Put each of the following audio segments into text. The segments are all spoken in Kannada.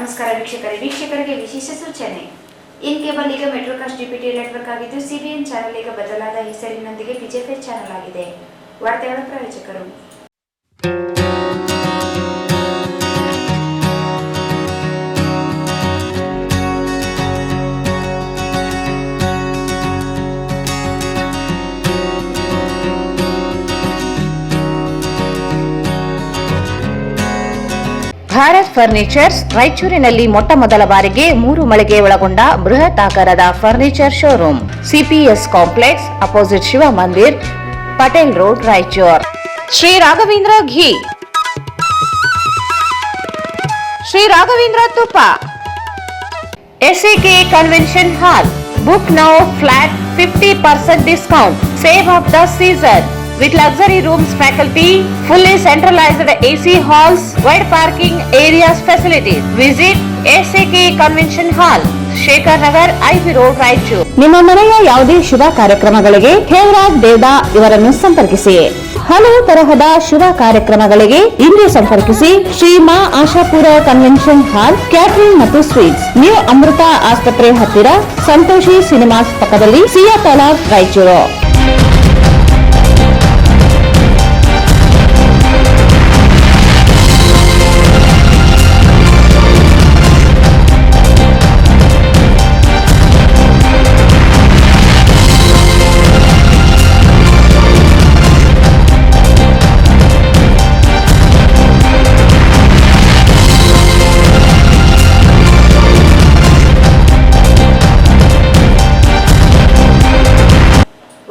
ನಮಸ್ಕಾರ ವೀಕ್ಷಕರಿಗೆ ವಿಶೇಷ ಸೂಚನೆ. ಇನ್ ಕೇಬಲ್ ಈಗ ಮೆಟ್ರೋಕಾಸ್ಟ್ ಡಿಬಿಟಿ ನೆಟ್ವರ್ಕ್ ಆಗಿದ್ದು ಸಿಬಿಎನ್ ಚಾನೆಲ್ ಈಗ ಬದಲಾದ ಹೆಸರಿನೊಂದಿಗೆ ಪಿಜೆಫೆಚ್ ಚಾನೆಲ್ ಆಗಿದೆ. ವಾರ್ತೆಗಳ ಪ್ರಾಯೋಜಕರು ಭಾರತ್ ಫರ್ನಿಚರ್ಸ್ ರಾಯಚೂರಿನಲ್ಲಿ ಮೊಟ್ಟ ಮೊದಲ ಬಾರಿಗೆ 3 ಮಳಿಗೆ ಒಳಗೊಂಡ ಬೃಹತ್ ಆಕಾರದ furniture showroom. CPS complex opposite Shiva Mandir, Patel road, Raichur. Shri Raghavendra ghee, Shri Raghavendra ತುಪ್ಪ, SAK convention hall. Book now flat 50% discount. Save of the season. With luxury rooms, faculty, fully centralized AC halls, wide parking areas facilities. Visit SAK Convention Hall, Shekhar Nagar, IB Road, Raichur. ನಿಮ್ಮ ಮನೆಯ ಯಾವುದೇ ಶುಭ ಕಾರ್ಯಕ್ರಮಗಳಿಗೆ ಹೇಮರಾಜ್ ದೇವದಾ ಇವರನ್ನು ಸಂಪರ್ಕಿಸಿ. ಹಲವು ತರಹದ ಶುಭ ಕಾರ್ಯಕ್ರಮಗಳಿಗೆ ಇಂದು ಸಂಪರ್ಕಿಸಿ. Shri Maa Ashapura convention hall, catering ಮತ್ತು ಸ್ವೀಟ್ಸ್, ನ್ಯೂ ಅಮೃತ ಆಸ್ಪತ್ರೆ ಹತ್ತಿರ, ಸಂತೋಷಿ ಸಿನಿಮಾಸ್ ಪಕ್ಕದಲ್ಲಿ, ಸಿಯಾ ತಲಾಬ್, ರಾಯಚೂರು.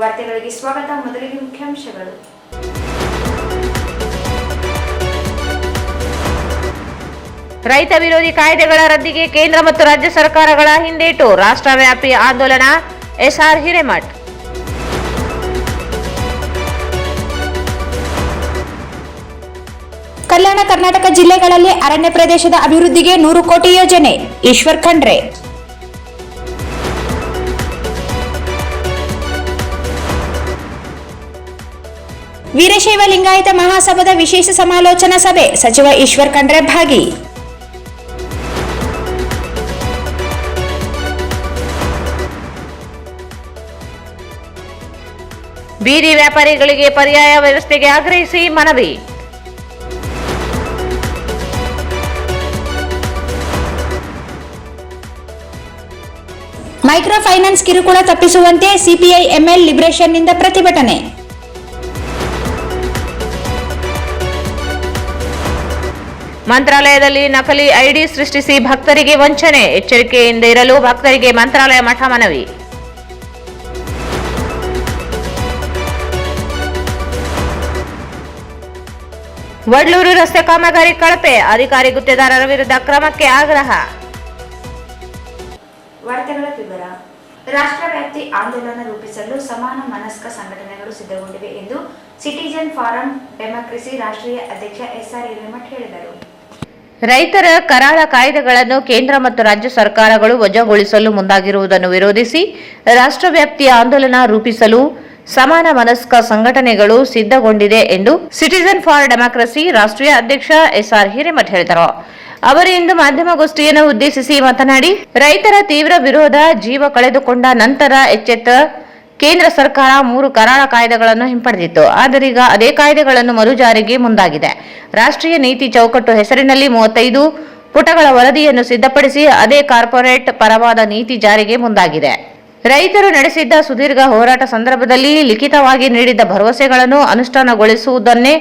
ವಾರ್ತೆಗಳಿಗೆ ಸ್ವಾಗತ. ಮೊದಲಿಗೆ ಮುಖ್ಯಾಂಶಗಳು. ರೈತ ವಿರೋಧಿ ಕಾಯ್ದೆಗಳ ರದ್ದಿಗೆ ಕೇಂದ್ರ ಮತ್ತು ರಾಜ್ಯ ಸರ್ಕಾರಗಳ ಹಿಂದೇಟು, ರಾಷ್ಟ್ರವ್ಯಾಪಿ ಆಂದೋಲನ, SR ಹಿರೇಮಠ್. ಕಲ್ಯಾಣ ಕರ್ನಾಟಕ ಜಿಲ್ಲೆಗಳಲ್ಲಿ ಅರಣ್ಯ ಪ್ರದೇಶದ ಅಭಿವೃದ್ಧಿಗೆ 100 ಕೋಟಿ ಯೋಜನೆ, ಈಶ್ವರ್ ಖಂಡ್ರೆ. ವೀರಶೈವ ಲಿಂಗಾಯತ ಮಹಾಸಭಾದ ವಿಶೇಷ ಸಮಾಲೋಚನಾ ಸಭೆ, ಸಚಿವ ಈಶ್ವರ್ ಖಂಡ್ರೆ ಭಾಗಿ. ಬೀದಿ ವ್ಯಾಪಾರಿಗಳಿಗೆ ಪರ್ಯಾಯ ವ್ಯವಸ್ಥೆಗೆ ಆಗ್ರಹಿಸಿ ಮನವಿ. ಮೈಕ್ರೋ ಫೈನಾನ್ಸ್ ಕಿರುಕುಳ ತಪ್ಪಿಸುವಂತೆ ಸಿಪಿಐ ML ಲಿಬರೇಷನ್ನಿಂದ ಪ್ರತಿಭಟನೆ. ಮಂತ್ರಾಲಯದಲ್ಲಿ ನಕಲಿ ಐಡಿ ಸೃಷ್ಟಿಸಿ ಭಕ್ತರಿಗೆ ವಂಚನೆ, ಎಚ್ಚರಿಕೆಯಿಂದ ಇರಲು ಭಕ್ತರಿಗೆ ಮಂತ್ರಾಲಯ ಮಠ ಮನವಿ. ವಡ್ಲೂರು ರಸ್ತೆ ಕಾಮಗಾರಿ ಕಳಪೆ, ಅಧಿಕಾರಿ ಗುತ್ತೇದಾರರ ವಿರುದ್ಧ ಕ್ರಮಕ್ಕೆ ಆಗ್ರಹ. ವಾರ್ತೆಗಳ ವಿವರ. ರಾಷ್ಟ್ರವ್ಯಾಪಿ ಆಂದೋಲನ ರೂಪಿಸಲು ಸಮಾನ ಮನಸ್ಕ ಸಂಘಟನೆಗಳು ಸಿದ್ಧಗೊಂಡಿವೆ ಎಂದು ಸಿಟಿಜನ್ ಫಾರಂ ಡೆಮಾಕ್ರಸಿ ರಾಷ್ಟ್ರೀಯ ಅಧ್ಯಕ್ಷ SR ಹಿರೇಮಠ್ ಹೇಳಿದರು. ರೈತರ ಕರಾಳ ಕಾಯ್ದೆಗಳನ್ನು ಕೇಂದ್ರ ಮತ್ತು ರಾಜ್ಯ ಸರ್ಕಾರಗಳು ವಜಾಗೊಳಿಸಲು ಮುಂದಾಗಿರುವುದನ್ನು ವಿರೋಧಿಸಿ ರಾಷ್ಟ್ರವ್ಯಾಪಿ ಆಂದೋಲನ ರೂಪಿಸಲು ಸಮಾನ ಮನಸ್ಕ ಸಂಘಟನೆಗಳು ಸಿದ್ಧಗೊಂಡಿದೆ ಎಂದು ಸಿಟಿಜನ್ ಫಾರ್ ಡೆಮಾಕ್ರಸಿ ರಾಷ್ಟ್ರೀಯ ಅಧ್ಯಕ್ಷ SR ಹಿರೇಮಠ್ ಹೇಳಿದರು. ಅವರು ಇಂದು ಮಾಧ್ಯಮಗೋಷ್ಠಿಯನ್ನು ಉದ್ದೇಶಿಸಿ ಮಾತನಾಡಿ, ರೈತರ ತೀವ್ರ ವಿರೋಧ, ಜೀವ ಕಳೆದುಕೊಂಡ ನಂತರ ಎಚ್ಚೆತ್ತ ಕೇಂದ್ರ ಸರ್ಕಾರ 3 ಕರಾಳ ಕಾಯ್ದೆಗಳನ್ನು ಹಿಂಪಡೆದಿತ್ತು. ಆದರೀಗ ಅದೇ ಕಾಯ್ದೆಗಳನ್ನು ಮರುಜಾರಿಗೆ ಮುಂದಾಗಿದೆ. ರಾಷ್ಟ್ರೀಯ ನೀತಿ ಚೌಕಟ್ಟು ಹೆಸರಿನಲ್ಲಿ 35 ಪುಟಗಳ ವರದಿಯನ್ನು ಸಿದ್ಧಪಡಿಸಿ ಅದೇ ಕಾರ್ಪೊರೇಟ್ ಪರವಾದ ನೀತಿ ಜಾರಿಗೆ ಮುಂದಾಗಿದೆ. ರೈತರು ನಡೆಸಿದ್ದ ಸುದೀರ್ಘ ಹೋರಾಟ ಸಂದರ್ಭದಲ್ಲಿ ಲಿಖಿತವಾಗಿ ನೀಡಿದ್ದ ಭರವಸೆಗಳನ್ನು ಅನುಷ್ಠಾನಗೊಳಿಸುವುದನ್ನೇ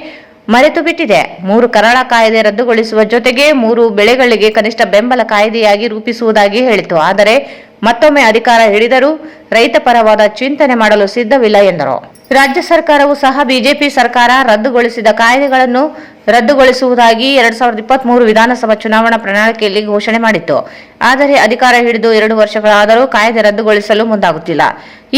ಮರೆತು ಬಿಟ್ಟಿದೆ. 3 ಕರಾಳ ಕಾಯ್ದೆ ರದ್ದುಗೊಳಿಸುವ ಜೊತೆಗೆ 3 ಬೆಳೆಗಳಿಗೆ ಕನಿಷ್ಠ ಬೆಂಬಲ ಕಾಯ್ದೆಯಾಗಿ ರೂಪಿಸುವುದಾಗಿ ಹೇಳಿತು. ಆದರೆ ಮತ್ತೊಮ್ಮೆ ಅಧಿಕಾರ ಹಿಡಿದರೂ ರೈತ ಪರವಾದ ಚಿಂತನೆ ಮಾಡಲು ಸಿದ್ಧವಿಲ್ಲ ಎಂದರು. ರಾಜ್ಯ ಸರ್ಕಾರವು ಸಹ ಬಿಜೆಪಿ ಸರ್ಕಾರ ರದ್ದುಗೊಳಿಸಿದ ಕಾಯ್ದೆಗಳನ್ನು ರದ್ದುಗೊಳಿಸುವುದಾಗಿ 2023 ವಿಧಾನಸಭಾ ಚುನಾವಣಾ ಪ್ರಣಾಳಿಕೆಯಲ್ಲಿ ಘೋಷಣೆ ಮಾಡಿತ್ತು. ಆದರೆ ಅಧಿಕಾರ ಹಿಡಿದು 2 ವರ್ಷಗಳಾದರೂ ಕಾಯ್ದೆ ರದ್ದುಗೊಳಿಸಲು ಮುಂದಾಗುತ್ತಿಲ್ಲ.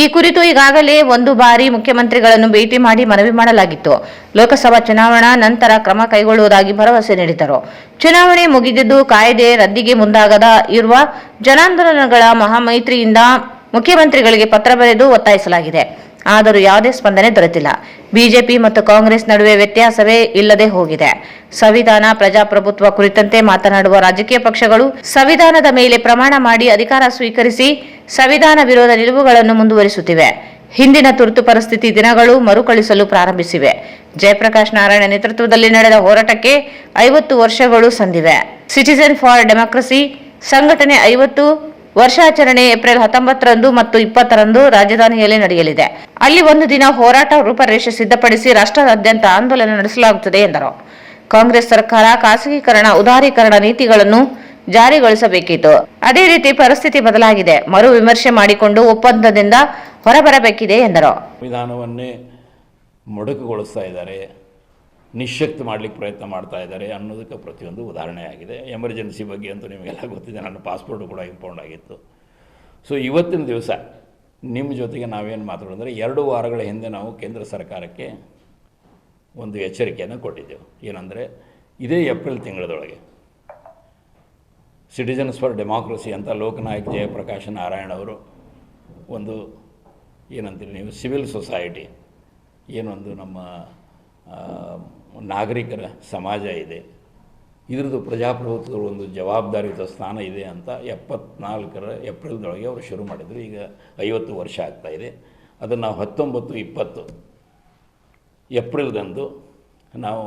ಈ ಕುರಿತು ಈಗಾಗಲೇ 1 ಬಾರಿ ಮುಖ್ಯಮಂತ್ರಿಗಳನ್ನು ಭೇಟಿ ಮಾಡಿ ಮನವಿ ಮಾಡಲಾಗಿತ್ತು. ಲೋಕಸಭಾ ಚುನಾವಣಾ ನಂತರ ಕ್ರಮ ಕೈಗೊಳ್ಳುವುದಾಗಿ ಭರವಸೆ ನೀಡಿದರು. ಚುನಾವಣೆ ಮುಗಿದಿದ್ದು ಕಾಯ್ದೆ ರದ್ದಿಗೆ ಮುಂದಾಗದ ಇರುವ ಜನಾಂದೋಲನಗಳ ಮಹಾಮೈತ್ರಿಯಿಂದ ಮುಖ್ಯಮಂತ್ರಿಗಳಿಗೆ ಪತ್ರ ಬರೆದು ಒತ್ತಾಯಿಸಲಾಗಿದೆ. ಆದರೂ ಯಾವುದೇ ಸ್ಪಂದನೆ ದೊರೆತಿಲ್ಲ. ಬಿಜೆಪಿ ಮತ್ತು ಕಾಂಗ್ರೆಸ್ ನಡುವೆ ವ್ಯತ್ಯಾಸವೇ ಇಲ್ಲದೆ ಹೋಗಿದೆ. ಸಂವಿಧಾನ, ಪ್ರಜಾಪ್ರಭುತ್ವ ಕುರಿತಂತೆ ಮಾತನಾಡುವ ರಾಜಕೀಯ ಪಕ್ಷಗಳು ಸಂವಿಧಾನದ ಮೇಲೆ ಪ್ರಮಾಣ ಮಾಡಿ ಅಧಿಕಾರ ಸ್ವೀಕರಿಸಿ ಸಂವಿಧಾನ ವಿರೋಧ ನಿಲುವುಗಳನ್ನು ಮುಂದುವರಿಸುತ್ತಿವೆ. ಹಿಂದಿನ ತುರ್ತು ಪರಿಸ್ಥಿತಿ ದಿನಗಳು ಮರುಕಳಿಸಲು ಪ್ರಾರಂಭಿಸಿವೆ. ಜಯಪ್ರಕಾಶ್ ನಾರಾಯಣ ನೇತೃತ್ವದಲ್ಲಿ ನಡೆದ ಹೋರಾಟಕ್ಕೆ 50 ವರ್ಷಗಳು ಸಂದಿವೆ. ಸಿಟಿಜನ್ ಫಾರ್ ಡೆಮಾಕ್ರಸಿ ಸಂಘಟನೆ 50 ವರ್ಷಾಚರಣೆ ಏಪ್ರಿಲ್ 19 ಮತ್ತು 20 ರಾಜಧಾನಿಯಲ್ಲಿ ನಡೆಯಲಿದೆ. ಅಲ್ಲಿ ಒಂದು ದಿನ ಹೋರಾಟ ರೂಪರೇಷೆ ಸಿದ್ಧಪಡಿಸಿ ರಾಷ್ಟ್ರಾದ್ಯಂತ ಆಂದೋಲನ ನಡೆಸಲಾಗುತ್ತದೆ ಎಂದರು. ಕಾಂಗ್ರೆಸ್ ಸರ್ಕಾರ ಖಾಸಗೀಕರಣ, ಉದಾರೀಕರಣ ನೀತಿಗಳನ್ನು ಜಾರಿಗೊಳಿಸಬೇಕಿತ್ತು. ಅದೇ ರೀತಿ ಪರಿಸ್ಥಿತಿ ಬದಲಾಗಿದೆ. ಮರು ವಿಮರ್ಶೆ ಮಾಡಿಕೊಂಡು ಒಪ್ಪಂದದಿಂದ ಹೊರಬರಬೇಕಿದೆ ಎಂದರು. ಸಂವಿಧಾನವನ್ನೇ ಮೊಡಕುಗೊಳಿಸ್ತಾ ಇದ್ದಾರೆ, ನಿಶ್ಶಕ್ತ ಮಾಡಲಿಕ್ಕೆ ಪ್ರಯತ್ನ ಮಾಡ್ತಾ ಇದ್ದಾರೆ ಅನ್ನೋದಕ್ಕೆ ಪ್ರತಿಯೊಂದು ಉದಾಹರಣೆ ಆಗಿದೆ. ಎಮರ್ಜೆನ್ಸಿ ಬಗ್ಗೆ ಅಂತೂ ನಿಮಗೆಲ್ಲ ಗೊತ್ತಿದೆ, ನನ್ನ ಪಾಸ್ಪೋರ್ಟು ಕೂಡ ಇಂಪೌಂಡ್ ಆಗಿತ್ತು. ಸೊ ಇವತ್ತಿನ ದಿವಸ ನಿಮ್ಮ ಜೊತೆಗೆ ನಾವೇನು ಮಾತಾಡೋದಂದರೆ 2 ವಾರಗಳ ಹಿಂದೆ ನಾವು ಕೇಂದ್ರ ಸರ್ಕಾರಕ್ಕೆ ಒಂದು ಎಚ್ಚರಿಕೆಯನ್ನು ಕೊಟ್ಟಿದ್ದೆವು. ಏನಂದರೆ ಇದೇ ಏಪ್ರಿಲ್ ತಿಂಗಳದೊಳಗೆ ಸಿಟಿಜನ್ಸ್ ಫಾರ್ ಡೆಮಾಕ್ರಸಿ ಅಂತ ಲೋಕನಾಯಕ್ ಜಯಪ್ರಕಾಶ್ ನಾರಾಯಣ್ ಅವರು ಒಂದು ಏನಂತೀರಿ ನೀವು ಸಿವಿಲ್ ಸೊಸೈಟಿ, ಏನೊಂದು ನಮ್ಮ ನಾಗರಿಕರ ಸಮಾಜ ಇದೆ, ಇದರದ್ದು ಪ್ರಜಾಪ್ರಭುತ್ವದ ಒಂದು ಜವಾಬ್ದಾರಿಯುತ ಸ್ಥಾನ ಇದೆ ಅಂತ 74 ಏಪ್ರಿಲ್ದೊಳಗೆ ಅವರು ಶುರು ಮಾಡಿದರು. ಈಗ 50 ವರ್ಷ ಆಗ್ತಾಯಿದೆ. ಅದನ್ನು ನಾವು 19-20 ಏಪ್ರಿಲ್ದಂದು ನಾವು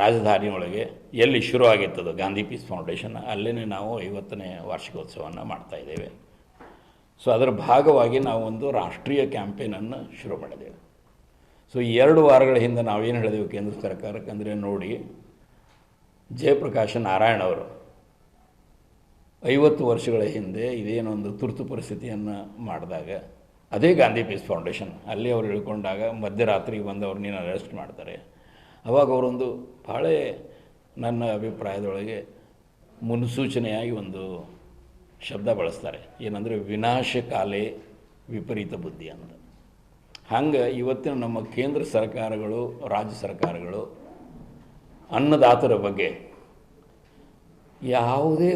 ರಾಜಧಾನಿಯೊಳಗೆ ಎಲ್ಲಿ ಶುರು ಆಗಿತ್ತದು ಗಾಂಧಿ ಪೀಸ್ ಫೌಂಡೇಶನ್, ಅಲ್ಲೇ ನಾವು 50ನೇ ವಾರ್ಷಿಕೋತ್ಸವವನ್ನು ಮಾಡ್ತಾಯಿದ್ದೇವೆ. ಸೊ ಅದರ ಭಾಗವಾಗಿ ನಾವು ಒಂದು ರಾಷ್ಟ್ರೀಯ ಕ್ಯಾಂಪೇನನ್ನು ಶುರು ಮಾಡಿದ್ದೇವೆ. ಸೊ 2 ವಾರಗಳ ಹಿಂದೆ ನಾವೇನು ಹೇಳಿದೆವು ಕೇಂದ್ರ ಸರ್ಕಾರಕ್ಕೆ ಅಂದರೆ, ನೋಡಿ ಜಯಪ್ರಕಾಶ್ ನಾರಾಯಣ್ ಅವರು 50 ವರ್ಷಗಳ ಹಿಂದೆ ಇದೇನೊಂದು ತುರ್ತು ಪರಿಸ್ಥಿತಿಯನ್ನು ಮಾಡಿದಾಗ ಅದೇ ಗಾಂಧಿ ಪೀಸ್ ಫೌಂಡೇಶನ್ ಅಲ್ಲಿ ಅವರು ಇಳ್ಕೊಂಡಾಗ ಮಧ್ಯರಾತ್ರಿಗೆ ಬಂದು ಅವ್ರು ನೀನು ಅರೆಸ್ಟ್ ಮಾಡ್ತಾರೆ. ಅವಾಗ ಅವರೊಂದು ಭಾಳ ನನ್ನ ಅಭಿಪ್ರಾಯದೊಳಗೆ ಮುನ್ಸೂಚನೆಯಾಗಿ ಒಂದು ಶಬ್ದ ಬಳಸ್ತಾರೆ, ಏನಂದರೆ ವಿನಾಶಕಾಲೇ ವಿಪರೀತ ಬುದ್ಧಿ ಅಂತ. ಹಂಗೆ ಇವತ್ತಿನ ನಮ್ಮ ಕೇಂದ್ರ ಸರ್ಕಾರಗಳು, ರಾಜ್ಯ ಸರ್ಕಾರಗಳು ಅನ್ನದಾತರ ಬಗ್ಗೆ ಯಾವುದೇ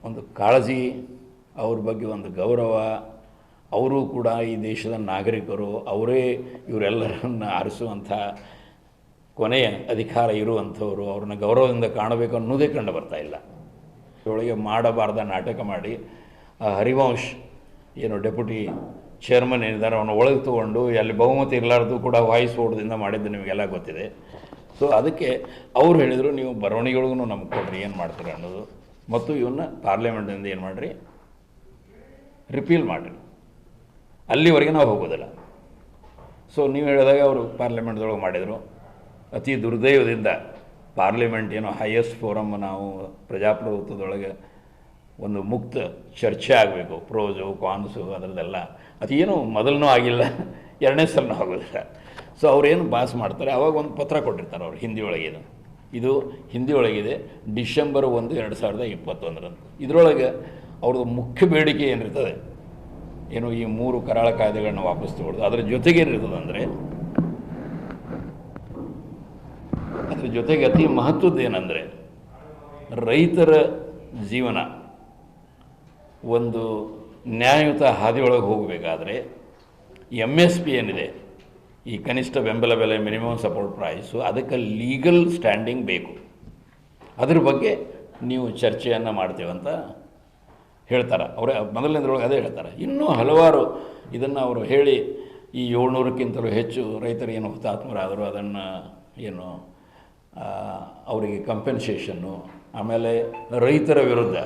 ಒಂದು ಕಾಳಜಿ, ಅವ್ರ ಬಗ್ಗೆ ಒಂದು ಗೌರವ, ಅವರು ಕೂಡ ಈ ದೇಶದ ನಾಗರಿಕರು, ಅವರೇ ಇವರೆಲ್ಲರನ್ನು ಆರಿಸುವಂಥ ಕೊನೆಯ ಅಧಿಕಾರ ಇರುವಂಥವರು, ಅವ್ರನ್ನ ಗೌರವದಿಂದ ಕಾಣಬೇಕು ಅನ್ನೋದೇ ಕಂಡು ಬರ್ತಾ ಇಲ್ಲ. ಒಳಗೆ ಮಾಡಬಾರ್ದ ನಾಟಕ ಮಾಡಿ ಹರಿವಂಶ್ ಏನು ಡೆಪ್ಯೂಟಿ ಚೇರ್ಮನ್ ಏನಿದ್ದಾರೆ ಅವನು ಒಳಗೆ ತೊಗೊಂಡು ಅಲ್ಲಿ ಬಹುಮತ ಇರಲಾರ್ದು ಕೂಡ ವಾಯ್ಸ್ ಓಟದಿಂದ ಮಾಡಿದ್ದು ನಿಮಗೆಲ್ಲ ಗೊತ್ತಿದೆ. ಸೊ ಅದಕ್ಕೆ ಅವ್ರು ಹೇಳಿದರು, ನೀವು ಬರವಣಿಗೆಗಳಿಗೂ ನಮ್ಗೆ ಕೊಡ್ರಿ ಏನು ಮಾಡ್ತೀರಿ ಅನ್ನೋದು, ಮತ್ತು ಇವನ್ನ ಪಾರ್ಲಿಮೆಂಟಿಂದ ಏನು ಮಾಡಿರಿ, ರಿಪೀಲ್ ಮಾಡಿರಿ, ಅಲ್ಲಿವರೆಗೆ ನಾವು ಹೋಗೋದಿಲ್ಲ. ಸೊ ನೀವು ಹೇಳಿದಾಗ ಅವರು ಪಾರ್ಲಿಮೆಂಟ್ದೊಳಗೆ ಮಾಡಿದರು. ಅತಿ ದುರ್ದೈವದಿಂದ ಪಾರ್ಲಿಮೆಂಟ್ ಏನೋ ಹೈಯೆಸ್ಟ್ ಫೋರಮ್, ನಾವು ಪ್ರಜಾಪ್ರಭುತ್ವದೊಳಗೆ ಒಂದು ಮುಕ್ತ ಚರ್ಚೆ ಆಗಬೇಕು, ಪ್ರೋಸು ಕಾನ್ಸು ಅದರದ್ದೆಲ್ಲ, ಅದೇನು ಮೊದಲನೂ ಆಗಿಲ್ಲ, 2ನೇ ಸಲನೂ ಆಗೋದಿಲ್ಲ. ಸೊ ಅವ್ರೇನು ಪಾಸ್ ಮಾಡ್ತಾರೆ, ಅವಾಗ ಒಂದು ಪತ್ರ ಕೊಟ್ಟಿರ್ತಾರೆ ಅವರು ಹಿಂದಿ ಒಳಗಿದೆ. ಇದು ಹಿಂದಿ ಒಳಗಿದೆ, ಡಿಸೆಂಬರ್ 1, 2021. ಇದರೊಳಗೆ ಅವ್ರದ್ದು ಮುಖ್ಯ ಬೇಡಿಕೆ ಏನಿರ್ತದೆ, ಏನು ಈ 3 ಕರಾಳ ಕಾಯ್ದೆಗಳನ್ನ ವಾಪಸ್ ತಗೊಳ್ಳೋದು. ಅದರ ಜೊತೆಗೆ ಏನಿರ್ತದೆ ಅಂದರೆ, ಅದ್ರ ಜೊತೆಗೆ ಅತಿ ಮಹತ್ವದ್ದು ಏನಂದರೆ, ರೈತರ ಜೀವನ ಒಂದು ನ್ಯಾಯಯುತ ಹಾದಿಯೊಳಗೆ ಹೋಗಬೇಕಾದ್ರೆ MSP ಏನಿದೆ, ಈ ಕನಿಷ್ಠ ಬೆಂಬಲ ಬೆಲೆ, ಮಿನಿಮಮ್ ಸಪೋರ್ಟ್ ಪ್ರೈಸು, ಅದಕ್ಕೆ ಲೀಗಲ್ ಸ್ಟ್ಯಾಂಡಿಂಗ್ ಬೇಕು. ಅದ್ರ ಬಗ್ಗೆ ನೀವು ಚರ್ಚೆಯನ್ನು ಮಾಡ್ತೀವಂತ ಹೇಳ್ತಾರೆ. ಅವರೇ ಮೊದಲನೇದ್ರೊಳಗೆ ಅದೇ ಹೇಳ್ತಾರೆ. ಇನ್ನೂ ಹಲವಾರು ಇದನ್ನು ಅವರು ಹೇಳಿ, ಈ 700ಕ್ಕಿಂತಲೂ ಹೆಚ್ಚು ರೈತರು ಏನು ಹುತಾತ್ಮರಾದರು ಅದನ್ನು ಏನು ಅವರಿಗೆ ಕಂಪೆನ್ಸೇಷನ್ನು, ಆಮೇಲೆ ರೈತರ ವಿರುದ್ಧ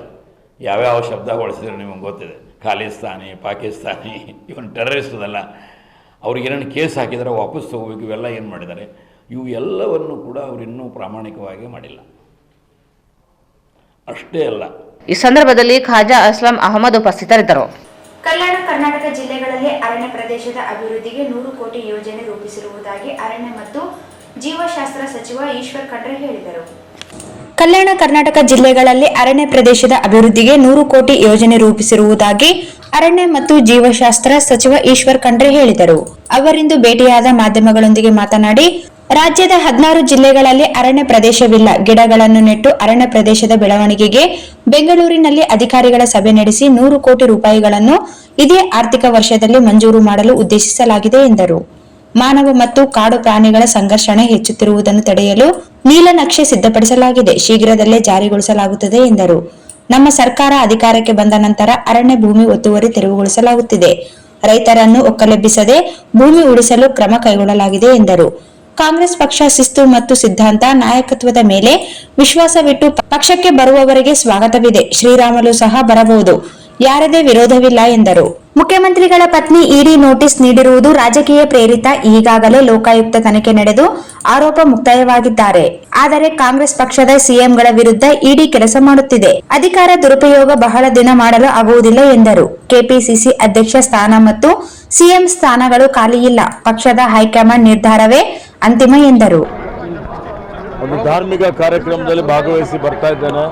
ಯಾವ್ಯಾವ ಶಬ್ದ ಬಳಸಿದ್ರೆ ನಿಮಗೆ ಗೊತ್ತಿದೆ, ಖಾಲಿಸ್ತಾನಿ, ಪಾಕಿಸ್ತಾನಿ, ಇವನ್ ಟೆರರಿಸ್ಟದಲ್ಲ, ಅವ್ರಿಗೇನೇನು ಕೇಸ್ ಹಾಕಿದರೆ ವಾಪಸ್ ತೊಗೋಬೇಕು, ಇವೆಲ್ಲ ಏನು ಮಾಡಿದ್ದಾರೆ, ಇವು ಎಲ್ಲವನ್ನು ಕೂಡ ಅವರು ಇನ್ನೂ ಪ್ರಾಮಾಣಿಕವಾಗಿ ಮಾಡಿಲ್ಲ. ಅಷ್ಟೇ ಅಲ್ಲ, ಈ ಸಂದರ್ಭದಲ್ಲಿ ಖಾಜಾ ಅಸ್ಲಂ ಅಹಮದ್ ಉಪಸ್ಥಿತರಿದ್ದರು. ಕಲ್ಯಾಣ ಕರ್ನಾಟಕ ಜಿಲ್ಲೆಗಳಲ್ಲಿ ಅರಣ್ಯ ಪ್ರದೇಶದ ಅಭಿವೃದ್ಧಿಗೆ 100 ಕೋಟಿ ಯೋಜನೆ ರೂಪಿಸಿರುವುದಾಗಿ ಅರಣ್ಯ ಮತ್ತು ಜೀವಶಾಸ್ತ್ರ ಸಚಿವ ಈಶ್ವರ್ ಖಂಡ್ರೆ ಹೇಳಿದರು. ಕಲ್ಯಾಣ ಕರ್ನಾಟಕ ಜಿಲ್ಲೆಗಳಲ್ಲಿ ಅರಣ್ಯ ಪ್ರದೇಶದ ಅಭಿವೃದ್ಧಿಗೆ 100 ಕೋಟಿ ಯೋಜನೆ ರೂಪಿಸಿರುವುದಾಗಿ ಅರಣ್ಯ ಮತ್ತು ಜೀವಶಾಸ್ತ್ರ ಸಚಿವ ಈಶ್ವರ್ ಖಂಡ್ರೆ ಹೇಳಿದರು. ಅವರಿಂದು ಭೇಟಿಯಾದ ಮಾಧ್ಯಮಗಳೊಂದಿಗೆ ಮಾತನಾಡಿ, ರಾಜ್ಯದ 16 ಜಿಲ್ಲೆಗಳಲ್ಲಿ ಅರಣ್ಯ ಪ್ರದೇಶವಿಲ್ಲ. ಗಿಡಗಳನ್ನು ನೆಟ್ಟು ಅರಣ್ಯ ಪ್ರದೇಶದ ಬೆಳವಣಿಗೆಗೆ ಬೆಂಗಳೂರಿನಲ್ಲಿ ಅಧಿಕಾರಿಗಳ ಸಭೆ ನಡೆಸಿ 100 ಕೋಟಿ ರೂಪಾಯಿಗಳನ್ನು ಇದೇ ಆರ್ಥಿಕ ವರ್ಷದಲ್ಲಿ ಮಂಜೂರು ಮಾಡಲು ಉದ್ದೇಶಿಸಲಾಗಿದೆ ಎಂದರು. ಮಾನವ ಮತ್ತು ಕಾಡು ಪ್ರಾಣಿಗಳ ಸಂಘರ್ಷಣೆ ಹೆಚ್ಚುತ್ತಿರುವುದನ್ನು ತಡೆಯಲು ನೀಲನಕ್ಷೆ ಸಿದ್ಧಪಡಿಸಲಾಗಿದೆ. ಶೀಘ್ರದಲ್ಲೇ ಜಾರಿಗೊಳಿಸಲಾಗುತ್ತದೆ ಎಂದರು. ನಮ್ಮ ಸರ್ಕಾರ ಅಧಿಕಾರಕ್ಕೆ ಬಂದ ನಂತರ ಅರಣ್ಯ ಭೂಮಿ ಒತ್ತುವರಿ ತೆರವುಗೊಳಿಸಲಾಗುತ್ತಿದೆ. ರೈತರನ್ನು ಒಕ್ಕಲೆಬ್ಬಿಸದೆ ಭೂಮಿ ಉಳಿಸಲು ಕ್ರಮ ಕೈಗೊಳ್ಳಲಾಗಿದೆ ಎಂದರು. ಕಾಂಗ್ರೆಸ್ ಪಕ್ಷ ಶಿಸ್ತು ಮತ್ತು ಸಿದ್ಧಾಂತ ನಾಯಕತ್ವದ ಮೇಲೆ ವಿಶ್ವಾಸವಿಟ್ಟು ಪಕ್ಷಕ್ಕೆ ಬರುವವರಿಗೆ ಸ್ವಾಗತವಿದೆ. ಶ್ರೀರಾಮಲು ಸಹ ಬರಬಹುದು. ಯಾರದೇ ವಿರೋಧವಿಲ್ಲ ಎಂದರು. ಮುಖ್ಯಮಂತ್ರಿಗಳ ಪತ್ನಿ ಇಡಿ ನೋಟಿಸ್ ನೀಡಿರುವುದು ರಾಜಕೀಯ ಪ್ರೇರಿತ. ಈಗಾಗಲೇ ಲೋಕಾಯುಕ್ತ ತನಿಖೆ ನಡೆದು ಆರೋಪ ಮುಕ್ತಾಯವಾಗಿದ್ದಾರೆ. ಆದರೆ ಕಾಂಗ್ರೆಸ್ ಪಕ್ಷದ ಸಿಎಂಗಳ ವಿರುದ್ಧ ಇಡಿ ಕೆಲಸ ಮಾಡುತ್ತಿದೆ. ಅಧಿಕಾರ ದುರುಪಯೋಗ ಬಹಳ ದಿನ ಮಾಡಲು ಆಗುವುದಿಲ್ಲ ಎಂದರು. ಕೆಪಿಸಿಸಿ ಅಧ್ಯಕ್ಷ ಸ್ಥಾನ ಮತ್ತು ಸಿಎಂ ಸ್ಥಾನಗಳು ಖಾಲಿಯಿಲ್ಲ. ಪಕ್ಷದ ಹೈಕಮಾಂಡ್ ನಿರ್ಧಾರವೇ ಅಂತಿಮ ಎಂದರು. ಒಂದು ಧಾರ್ಮಿಕ ಕಾರ್ಯಕ್ರಮದಲ್ಲಿ ಭಾಗವಹಿಸಿ ಬರ್ತಾ ಇದ್ದೇನೆ.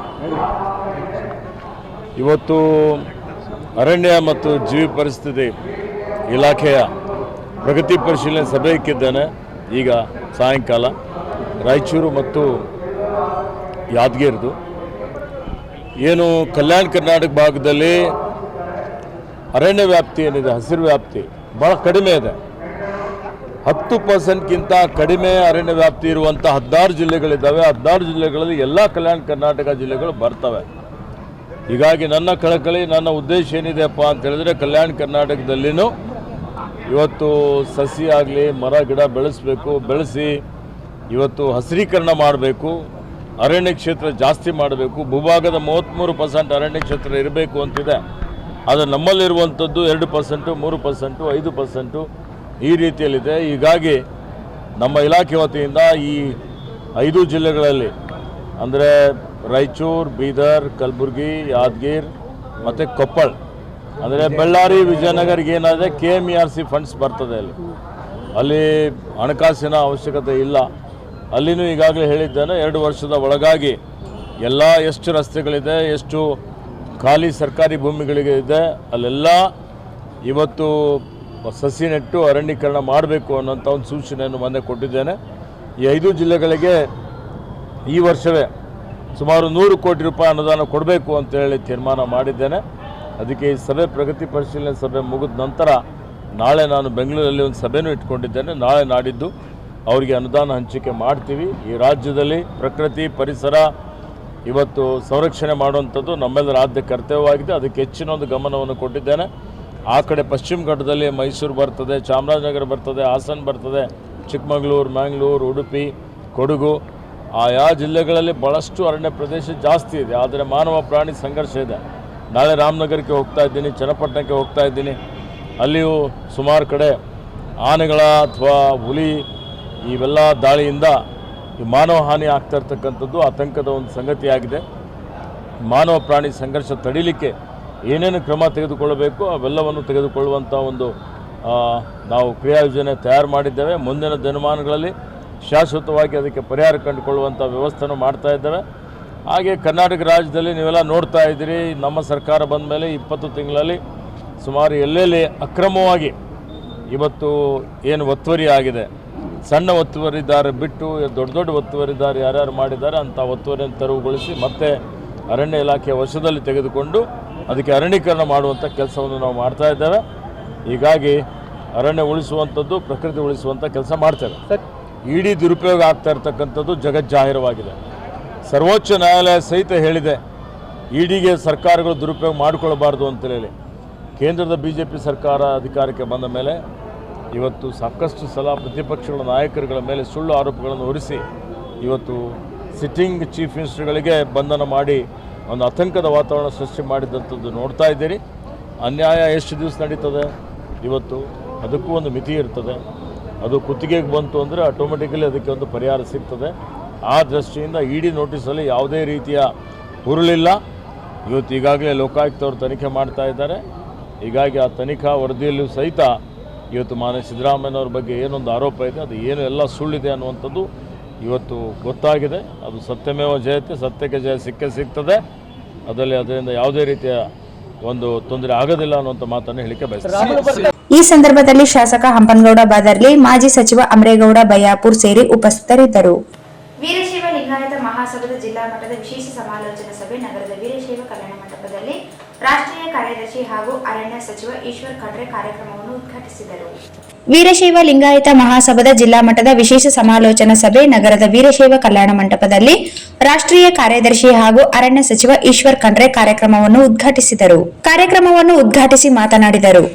ಇವತ್ತು ಅರಣ್ಯ ಮತ್ತು ಜೀವಿ ಪರಿಸ್ಥಿತಿ ಇಲಾಖೆಯ ಪ್ರಗತಿ ಪರಿಶೀಲನೆ ಸಭೆ ಇಕ್ಕಿದ್ದೇನೆ. ಈಗ ಸಾಯಂಕಾಲ ರಾಯಚೂರು ಮತ್ತು ಯಾದಗಿರಿದು ಏನು ಕಲ್ಯಾಣ ಕರ್ನಾಟಕ ಭಾಗದಲ್ಲಿ ಅರಣ್ಯ ವ್ಯಾಪ್ತಿ ಏನಿದೆ, ಹಸಿರು ವ್ಯಾಪ್ತಿ ಭಾಳ ಕಡಿಮೆ ಇದೆ. 10%ಗಿಂತ ಕಡಿಮೆ ಅರಣ್ಯ ವ್ಯಾಪ್ತಿ ಇರುವಂಥ 16 ಜಿಲ್ಲೆಗಳಿದ್ದಾವೆ. 16 ಜಿಲ್ಲೆಗಳಲ್ಲಿ ಎಲ್ಲ ಕಲ್ಯಾಣ ಕರ್ನಾಟಕ ಜಿಲ್ಲೆಗಳು ಬರ್ತವೆ. ಹೀಗಾಗಿ ನನ್ನ ಕಳಕಳಿ, ನನ್ನ ಉದ್ದೇಶ ಏನಿದೆಯಪ್ಪ ಅಂತ ಹೇಳಿದ್ರೆ, ಕಲ್ಯಾಣ ಕರ್ನಾಟಕದಲ್ಲಿನೂ ಇವತ್ತು ಸಸಿ ಆಗಲಿ ಮರ ಗಿಡ ಬೆಳೆಸಿ ಇವತ್ತು ಹಸಿರೀಕರಣ ಮಾಡಬೇಕು, ಅರಣ್ಯ ಕ್ಷೇತ್ರ ಜಾಸ್ತಿ ಮಾಡಬೇಕು. ಭೂಭಾಗದ 33% ಅರಣ್ಯ ಕ್ಷೇತ್ರ ಇರಬೇಕು ಅಂತಿದೆ. ಆದರೆ ನಮ್ಮಲ್ಲಿರುವಂಥದ್ದು 2%, 3%, 5% ಈ ರೀತಿಯಲ್ಲಿದೆ. ಹೀಗಾಗಿ ನಮ್ಮ ಇಲಾಖೆ ವತಿಯಿಂದ ಈ 5 ಜಿಲ್ಲೆಗಳಲ್ಲಿ ಅಂದರೆ ರಾಯಚೂರು, ಬೀದರ್, ಕಲಬುರಗಿ, ಯಾದಗಿರಿ ಮತ್ತು ಕೊಪ್ಪಳ, ಅಂದರೆ ಬಳ್ಳಾರಿ, ವಿಜಯನಗರಿಗೆ ಏನಾದರೆ KMERC ಫಂಡ್ಸ್ ಬರ್ತದೆ. ಅಲ್ಲಿ ಹಣಕಾಸಿನ ಅವಶ್ಯಕತೆ ಇಲ್ಲ. ಅಲ್ಲಿನೂ ಈಗಾಗಲೇ ಹೇಳಿದ್ದೇನೆ, 2 ವರ್ಷದ ಒಳಗಾಗಿ ಎಲ್ಲ ಎಷ್ಟು ರಸ್ತೆಗಳಿದೆ, ಎಷ್ಟು ಖಾಲಿ ಸರ್ಕಾರಿ ಭೂಮಿಗಳಿಗೆ ಇದೆ, ಅಲ್ಲೆಲ್ಲ ಇವತ್ತು ಸಸಿ ನೆಟ್ಟು ಅರಣ್ಯೀಕರಣ ಮಾಡಬೇಕು ಅನ್ನೋಂಥ ಒಂದು ಸೂಚನೆಯನ್ನು ಮೊನ್ನೆ ಕೊಟ್ಟಿದ್ದೇನೆ. ಈ 5 ಜಿಲ್ಲೆಗಳಿಗೆ ಈ ವರ್ಷವೇ ಸುಮಾರು 100 ಕೋಟಿ ರೂಪಾಯಿ ಅನುದಾನ ಕೊಡಬೇಕು ಅಂತೇಳಿ ತೀರ್ಮಾನ ಮಾಡಿದ್ದೇನೆ. ಅದಕ್ಕೆ ಈ ಸಭೆ, ಪ್ರಗತಿ ಪರಿಶೀಲನೆ ಸಭೆ ಮುಗಿದ ನಂತರ ನಾಳೆ ನಾನು ಬೆಂಗಳೂರಲ್ಲಿ ಒಂದು ಸಭೆನೂ ಇಟ್ಕೊಂಡಿದ್ದೇನೆ. ನಾಳೆ ನಾಡಿದ್ದು ಅವರಿಗೆ ಅನುದಾನ ಹಂಚಿಕೆ ಮಾಡ್ತೀವಿ. ಈ ರಾಜ್ಯದಲ್ಲಿ ಪ್ರಕೃತಿ ಪರಿಸರ ಇವತ್ತು ಸಂರಕ್ಷಣೆ ಮಾಡುವಂಥದ್ದು ನಮ್ಮೆಲ್ಲರ ಆದ್ಯ ಕರ್ತವ್ಯವಾಗಿದೆ. ಅದಕ್ಕೆ ಹೆಚ್ಚಿನ ಒಂದು ಗಮನವನ್ನು ಕೊಟ್ಟಿದ್ದೇನೆ. ಆ ಕಡೆ ಪಶ್ಚಿಮ ಘಟ್ಟದಲ್ಲಿ ಮೈಸೂರು ಬರ್ತದೆ, ಚಾಮರಾಜನಗರ ಬರ್ತದೆ, ಹಾಸನ ಬರ್ತದೆ, ಚಿಕ್ಕಮಗಳೂರು, ಮ್ಯಾಂಗ್ಳೂರು, ಉಡುಪಿ, ಕೊಡಗು, ಆಯಾ ಜಿಲ್ಲೆಗಳಲ್ಲಿ ಭಾಳಷ್ಟು ಅರಣ್ಯ ಪ್ರದೇಶ ಜಾಸ್ತಿ ಇದೆ. ಆದರೆ ಮಾನವ ಪ್ರಾಣಿ ಸಂಘರ್ಷ ಇದೆ. ನಾಳೆ ರಾಮನಗರಕ್ಕೆ ಹೋಗ್ತಾ ಇದ್ದೀನಿ, ಚನ್ನಪಟ್ಟಣಕ್ಕೆ ಹೋಗ್ತಾ ಇದ್ದೀನಿ. ಅಲ್ಲಿಯೂ ಸುಮಾರು ಕಡೆ ಆನೆಗಳ ಅಥವಾ ಹುಲಿ ಇವೆಲ್ಲ ದಾಳಿಯಿಂದ ಈ ಮಾನವ ಹಾನಿ ಆಗ್ತಾ ಇರ್ತಕ್ಕಂಥದ್ದು ಆತಂಕದ ಒಂದು ಸಂಗತಿಯಾಗಿದೆ. ಮಾನವ ಪ್ರಾಣಿ ಸಂಘರ್ಷ ತಡೀಲಿಕ್ಕೆ ಏನೇನು ಕ್ರಮ ತೆಗೆದುಕೊಳ್ಳಬೇಕು ಅವೆಲ್ಲವನ್ನು ತೆಗೆದುಕೊಳ್ಳುವಂಥ ಒಂದು ನಾವು ಕ್ರಿಯಾಯೋಜನೆ ತಯಾರು ಮಾಡಿದ್ದೇವೆ. ಮುಂದಿನ ದಿನಮಾನಗಳಲ್ಲಿ ಶಾಶ್ವತವಾಗಿ ಅದಕ್ಕೆ ಪರಿಹಾರ ಕಂಡುಕೊಳ್ಳುವಂಥ ವ್ಯವಸ್ಥೆನೂ ಮಾಡ್ತಾ ಇದ್ದೇವೆ. ಹಾಗೆ ಕರ್ನಾಟಕ ರಾಜ್ಯದಲ್ಲಿ ನೀವೆಲ್ಲ ನೋಡ್ತಾ ಇದ್ದೀರಿ, ನಮ್ಮ ಸರ್ಕಾರ ಬಂದ ಮೇಲೆ 20 ತಿಂಗಳಲ್ಲಿ ಸುಮಾರು ಎಲ್ಲೆಲ್ಲಿ ಅಕ್ರಮವಾಗಿ ಇವತ್ತು ಏನು ಒತ್ತುವರಿ ಆಗಿದೆ, ಸಣ್ಣ ಒತ್ತುವರಿದಾರ ಬಿಟ್ಟು ದೊಡ್ಡ ದೊಡ್ಡ ಒತ್ತುವರಿದಾರ ಯಾರ್ಯಾರು ಮಾಡಿದ್ದಾರೆ ಅಂಥ ಒತ್ತುವರಿಯನ್ನು ತೆರವುಗೊಳಿಸಿ ಮತ್ತೆ ಅರಣ್ಯ ಇಲಾಖೆಯ ವಶದಲ್ಲಿ ತೆಗೆದುಕೊಂಡು ಅದಕ್ಕೆ ಅರಣ್ಯೀಕರಣ ಮಾಡುವಂಥ ಕೆಲಸವನ್ನು ನಾವು ಮಾಡ್ತಾ ಇದ್ದೇವೆ. ಹೀಗಾಗಿ ಅರಣ್ಯ ಉಳಿಸುವಂಥದ್ದು, ಪ್ರಕೃತಿ ಉಳಿಸುವಂಥ ಕೆಲಸ ಮಾಡ್ತೇವೆ. ಇಡೀ ದುರುಪಯೋಗ ಆಗ್ತಾ ಇರ್ತಕ್ಕಂಥದ್ದು ಜಗಜ್ಜಾಹಿರವಾಗಿದೆ. ಸರ್ವೋಚ್ಚ ನ್ಯಾಯಾಲಯ ಸಹಿತ ಹೇಳಿದೆ ಇಡಿಗೆ ಸರ್ಕಾರಗಳು ದುರುಪಯೋಗ ಮಾಡಿಕೊಳ್ಳಬಾರ್ದು ಅಂತೇಳಿ. ಕೇಂದ್ರದ BJP ಸರ್ಕಾರ ಅಧಿಕಾರಕ್ಕೆ ಬಂದ ಮೇಲೆ ಇವತ್ತು ಸಾಕಷ್ಟು ಸಲ ಪ್ರತಿಪಕ್ಷಗಳ ನಾಯಕರುಗಳ ಮೇಲೆ ಸುಳ್ಳು ಆರೋಪಗಳನ್ನು ಹೊರಿಸಿ ಇವತ್ತು ಸಿಟ್ಟಿಂಗ್ ಚೀಫ್ ಮಿನಿಸ್ಟರ್ಗಳಿಗೆ ಬಂಧನ ಮಾಡಿ ಒಂದು ಆತಂಕದ ವಾತಾವರಣ ಸೃಷ್ಟಿ ಮಾಡಿದಂಥದ್ದು ನೋಡ್ತಾ ಇದ್ದೀರಿ. ಅನ್ಯಾಯ ಎಷ್ಟು ದಿವಸ ನಡೀತದೆ, ಇವತ್ತು ಅದಕ್ಕೂ ಒಂದು ಮಿತಿ ಇರ್ತದೆ. ಅದು ಕುತ್ತಿಗೆಗೆ ಬಂತು ಅಂದರೆ ಆಟೋಮೆಟಿಕಲಿ ಅದಕ್ಕೆ ಒಂದು ಪರಿಹಾರ ಸಿಗ್ತದೆ. ಆ ದೃಷ್ಟಿಯಿಂದ ಇಡಿ ನೋಟಿಸಲ್ಲಿ ಯಾವುದೇ ರೀತಿಯ ಹುರುಳಿಲ್ಲ. ಇವತ್ತು ಈಗಾಗಲೇ ಲೋಕಾಯುಕ್ತವರು ತನಿಖೆ ಮಾಡ್ತಾ ಇದ್ದಾರೆ. ಹೀಗಾಗಿ ಆ ತನಿಖಾ ವರದಿಯಲ್ಲೂ ಸಹಿತ ಇವತ್ತು ಮಾನ್ಯ ಸಿದ್ದರಾಮಯ್ಯನವ್ರ ಬಗ್ಗೆ ಏನೊಂದು ಆರೋಪ ಇದೆ, ಅದು ಏನು ಎಲ್ಲ ಸುಳ್ಳಿದೆ ಅನ್ನುವಂಥದ್ದು ಇವತ್ತು ಗೊತ್ತಾಗಿದೆ. ಅದು ಸತ್ಯಮೇವ ಜಯತೆ, ಸತ್ಯಕ್ಕೆ ಜಯ ಸಿಗ್ತದೆ. ಅದರಿಂದ ಯಾವುದೇ ರೀತಿಯ ಒಂದು ತೊಂದರೆ ಆಗೋದಿಲ್ಲ ಅನ್ನುವಂಥ ಮಾತನ್ನು ಹೇಳಿಕೆ ಬಯಸ್ತೀನಿ. ಈ ಸಂದರ್ಭದಲ್ಲಿ ಶಾಸಕ ಹಂಪನಗೌಡ ಬಾದರ್ಲಿ, ಮಾಜಿ ಸಚಿವ ಅಮರೇಗೌಡ ಬಯ್ಯಾಪುರ್ ಸೇರಿ ಉಪಸ್ಥಿತರಿದ್ದರು. ವೀರಶೈವ ಲಿಂಗಾಯತ ಮಹಾಸಭಾದ ಜಿಲ್ಲಾ ಮಟ್ಟದ ವಿಶೇಷ ಸಮಾಲೋಚನಾ ಸಭೆ ನಗರದ ವೀರಶೈವ ಕಲ್ಯಾಣ ಮಂಟಪದಲ್ಲಿ ರಾಷ್ಟ್ರೀಯ ಕಾರ್ಯದರ್ಶಿ ಹಾಗೂ ಅರಣ್ಯ ಸಚಿವ ಈಶ್ವರ್ ಖಂಡ್ರೆ ಕಾರ್ಯಕ್ರಮವನ್ನು ಉದ್ಘಾಟಿಸಿದರು. ವೀರಶೈವ ಲಿಂಗಾಯತ ಮಹಾಸಭಾದ ಜಿಲ್ಲಾ ಮಟ್ಟದ ವಿಶೇಷ ಸಮಾಲೋಚನಾ ಸಭೆ ನಗರದ ವೀರಶೈವ ಕಲ್ಯಾಣ ಮಂಟಪದಲ್ಲಿ ರಾಷ್ಟ್ರೀಯ ಕಾರ್ಯದರ್ಶಿ ಹಾಗೂ ಅರಣ್ಯ ಸಚಿವ ಈಶ್ವರ್ ಖಂಡ್ರೆ ಕಾರ್ಯಕ್ರಮವನ್ನು ಉದ್ಘಾಟಿಸಿದರು. ಕಾರ್ಯಕ್ರಮವನ್ನು ಉದ್ಘಾಟಿಸಿ ಮಾತನಾಡಿದರು.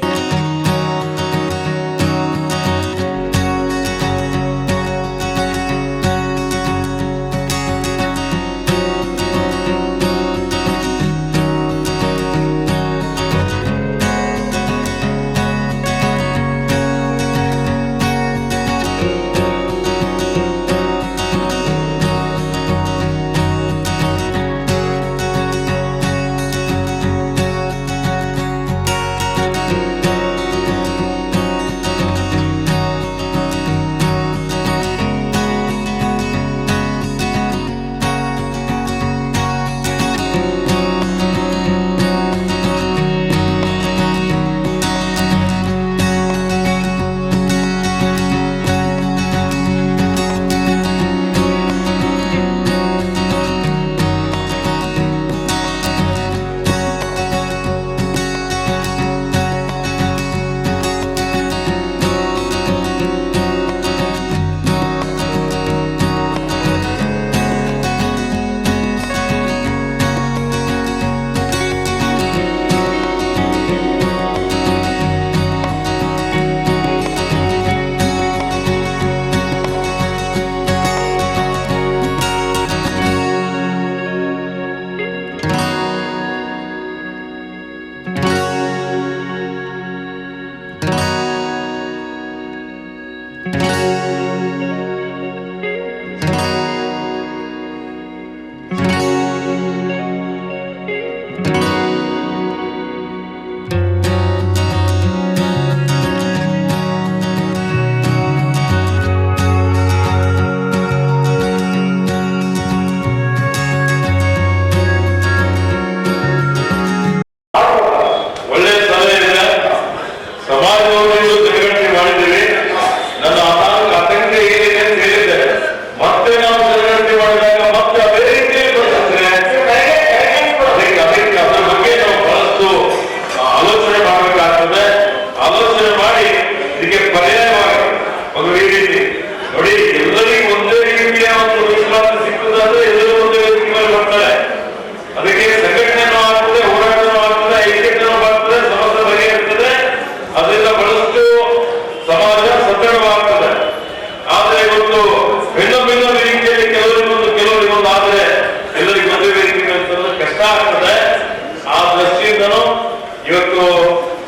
ಇವತ್ತು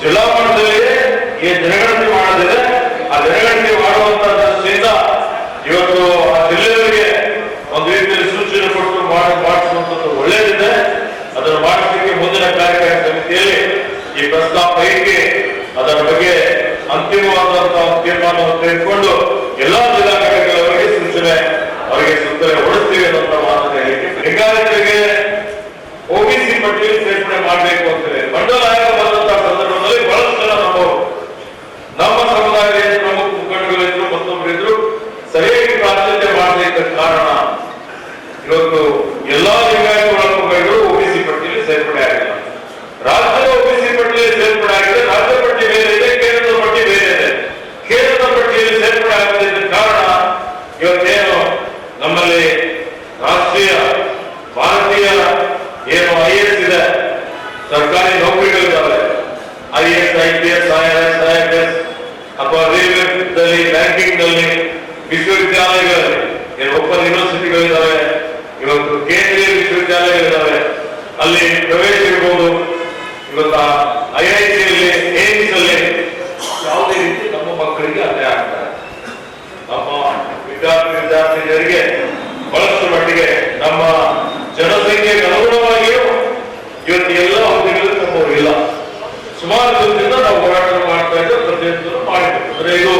ಜಿಲ್ಲಾ ಮಟ್ಟದಲ್ಲಿ ಈ ಜನಗಣತಿ ಮಾಡೋದಿದೆ. ಆ ಜನಗಣತಿ ಮಾಡುವಂತ ದೃಷ್ಟಿಯಿಂದ ಇವತ್ತು ಆ ಜಿಲ್ಲೆಯವರಿಗೆ ಒಂದು ರೀತಿಯಲ್ಲಿ ಸೂಚನೆ ಕೊಟ್ಟು ಮಾಡಿಸುವಂತದ್ದು ಒಳ್ಳೆಯದಿದೆ. ಅದನ್ನು ಮಾಡಿಸಲಿಕ್ಕೆ ಮುಂದಿನ ಕಾರ್ಯಕಾರಿ ಸಮಿತಿಯಲ್ಲಿ ಈ ಪ್ರಸ್ತಾಪ ಇಕ್ಕಿ ಅದರ ಬಗ್ಗೆ ಅಂತಿಮವಾದಂತಹ ತೀರ್ಮಾನವನ್ನು ತೆಗೆದುಕೊಂಡು ಎಲ್ಲಾ ಜಿಲ್ಲಾ ಘಟಕಗಳವರಿಗೆ ಸೂಚನೆ ಅವರಿಗೆ ಸುತ್ತಲೇ ಹೊಡಿಸ್ತೀವಿ ಅನ್ನುವಂತ ಮಾತನ್ನು ಹೇಳಿಕೆ. ಲಿಂಗಾಯತರಿಗೆ OBC ಪಟ್ಟಿಯಲ್ಲಿ ಸೇರ್ಪಡೆ ಮಾಡಬೇಕು ಅಂತೇಳಿ ಮಂಡಲ ಆಯೋಗ ಬಂದಂತಹ ಸಂದರ್ಭದಲ್ಲಿ ಬಹಳಷ್ಟು ಜನ ನಮ್ಮ ಸಮುದಾಯದ ಪ್ರಮುಖ ಮುಖಂಡಗಳಿದ್ರು ಮತ್ತೊಬ್ಬರಿದ್ರು ಸರಿಯಾಗಿ ಪ್ರಾತಿನಿಧ್ಯ ಮಾಡಲಿಕ್ಕೆ ಕಾರಣ ಇವತ್ತು ಎಲ್ಲಾ ಲಿಂಗಾಯತ ಒಳಗೊಂಡಿದ್ರು OBC ಪಟ್ಟಿಯಲ್ಲಿ ಸೇರ್ಪಡೆ ಆಗಿಲ್ಲ. ರಾಜ್ಯದ OBC ಪಟ್ಟಿಯಲ್ಲಿ ಸೇರ್ಪಡೆ ಆಗಿದೆ. ರಾಜ್ಯ ಪಟ್ಟಿ ಬೇರೆ ಇದೆ, ಕೇಂದ್ರದ ಪಟ್ಟಿ ಬೇರೆ ಇದೆ. ಕೇಂದ್ರದ ಪಟ್ಟಿಯಲ್ಲಿ ಸೇರ್ಪಡೆ ಆಗದಿದ್ದ ಕಾರಣ ಇವತ್ತೇನು ನಮ್ಮಲ್ಲಿ ರಾಷ್ಟ್ರೀಯ ಭಾರತೀಯ ಏನು IAS ಇದೆ, ಸರ್ಕಾರಿ ನೌಕರಿಗಳಿದ್ದಾವೆ, IAS, IPS, IRS, IFS ಅಥವಾ ರೈಲ್ವೆದಲ್ಲಿ, ಬ್ಯಾಂಕಿಂಗ್ ನಲ್ಲಿ, ವಿಶ್ವವಿದ್ಯಾಲಯಗಳಲ್ಲಿ ಏನು ಓಪನ್ ಯೂನಿವರ್ಸಿಟಿಗಳಿದ್ದಾವೆ, ಇವತ್ತು ಕೇಂದ್ರೀಯ ವಿಶ್ವವಿದ್ಯಾಲಯಗಳಿದ್ದಾವೆ, ಅಲ್ಲಿ ಪ್ರವೇಶ ಇರ್ಬೋದು. ಇವತ್ತು IIT-ಯಲ್ಲಿ, ಏಮ್ಸ್-ಅಲ್ಲಿ ಯಾವುದೇ ರೀತಿ ನಮ್ಮ ಮಕ್ಕಳಿಗೆ ಅನ್ಯಾಯ ಆಗ್ತಾರೆ. ನಮ್ಮ ವಿದ್ಯಾರ್ಥಿನಿಯರಿಗೆ ಬಹಳಷ್ಟು ಮಟ್ಟಿಗೆ ನಮ್ಮ ಜನಸಂಖ್ಯೆಗೆ ಅನುಗುಣವಾಗಿಯೂ ಇವತ್ತು ಎಲ್ಲ ಹುದ್ದೆಗಳು ನಮ್ಮವರಿಲ್ಲ. ಸುಮಾರು ದಿನದಿಂದ ನಾವು ಹೋರಾಟ ಮಾಡ್ತಾ ಇದ್ದ ಪ್ರತಿಯೊಂದನ್ನು ಮಾಡಿದ್ದೇವೆ. ಅಂದ್ರೆ ಇದು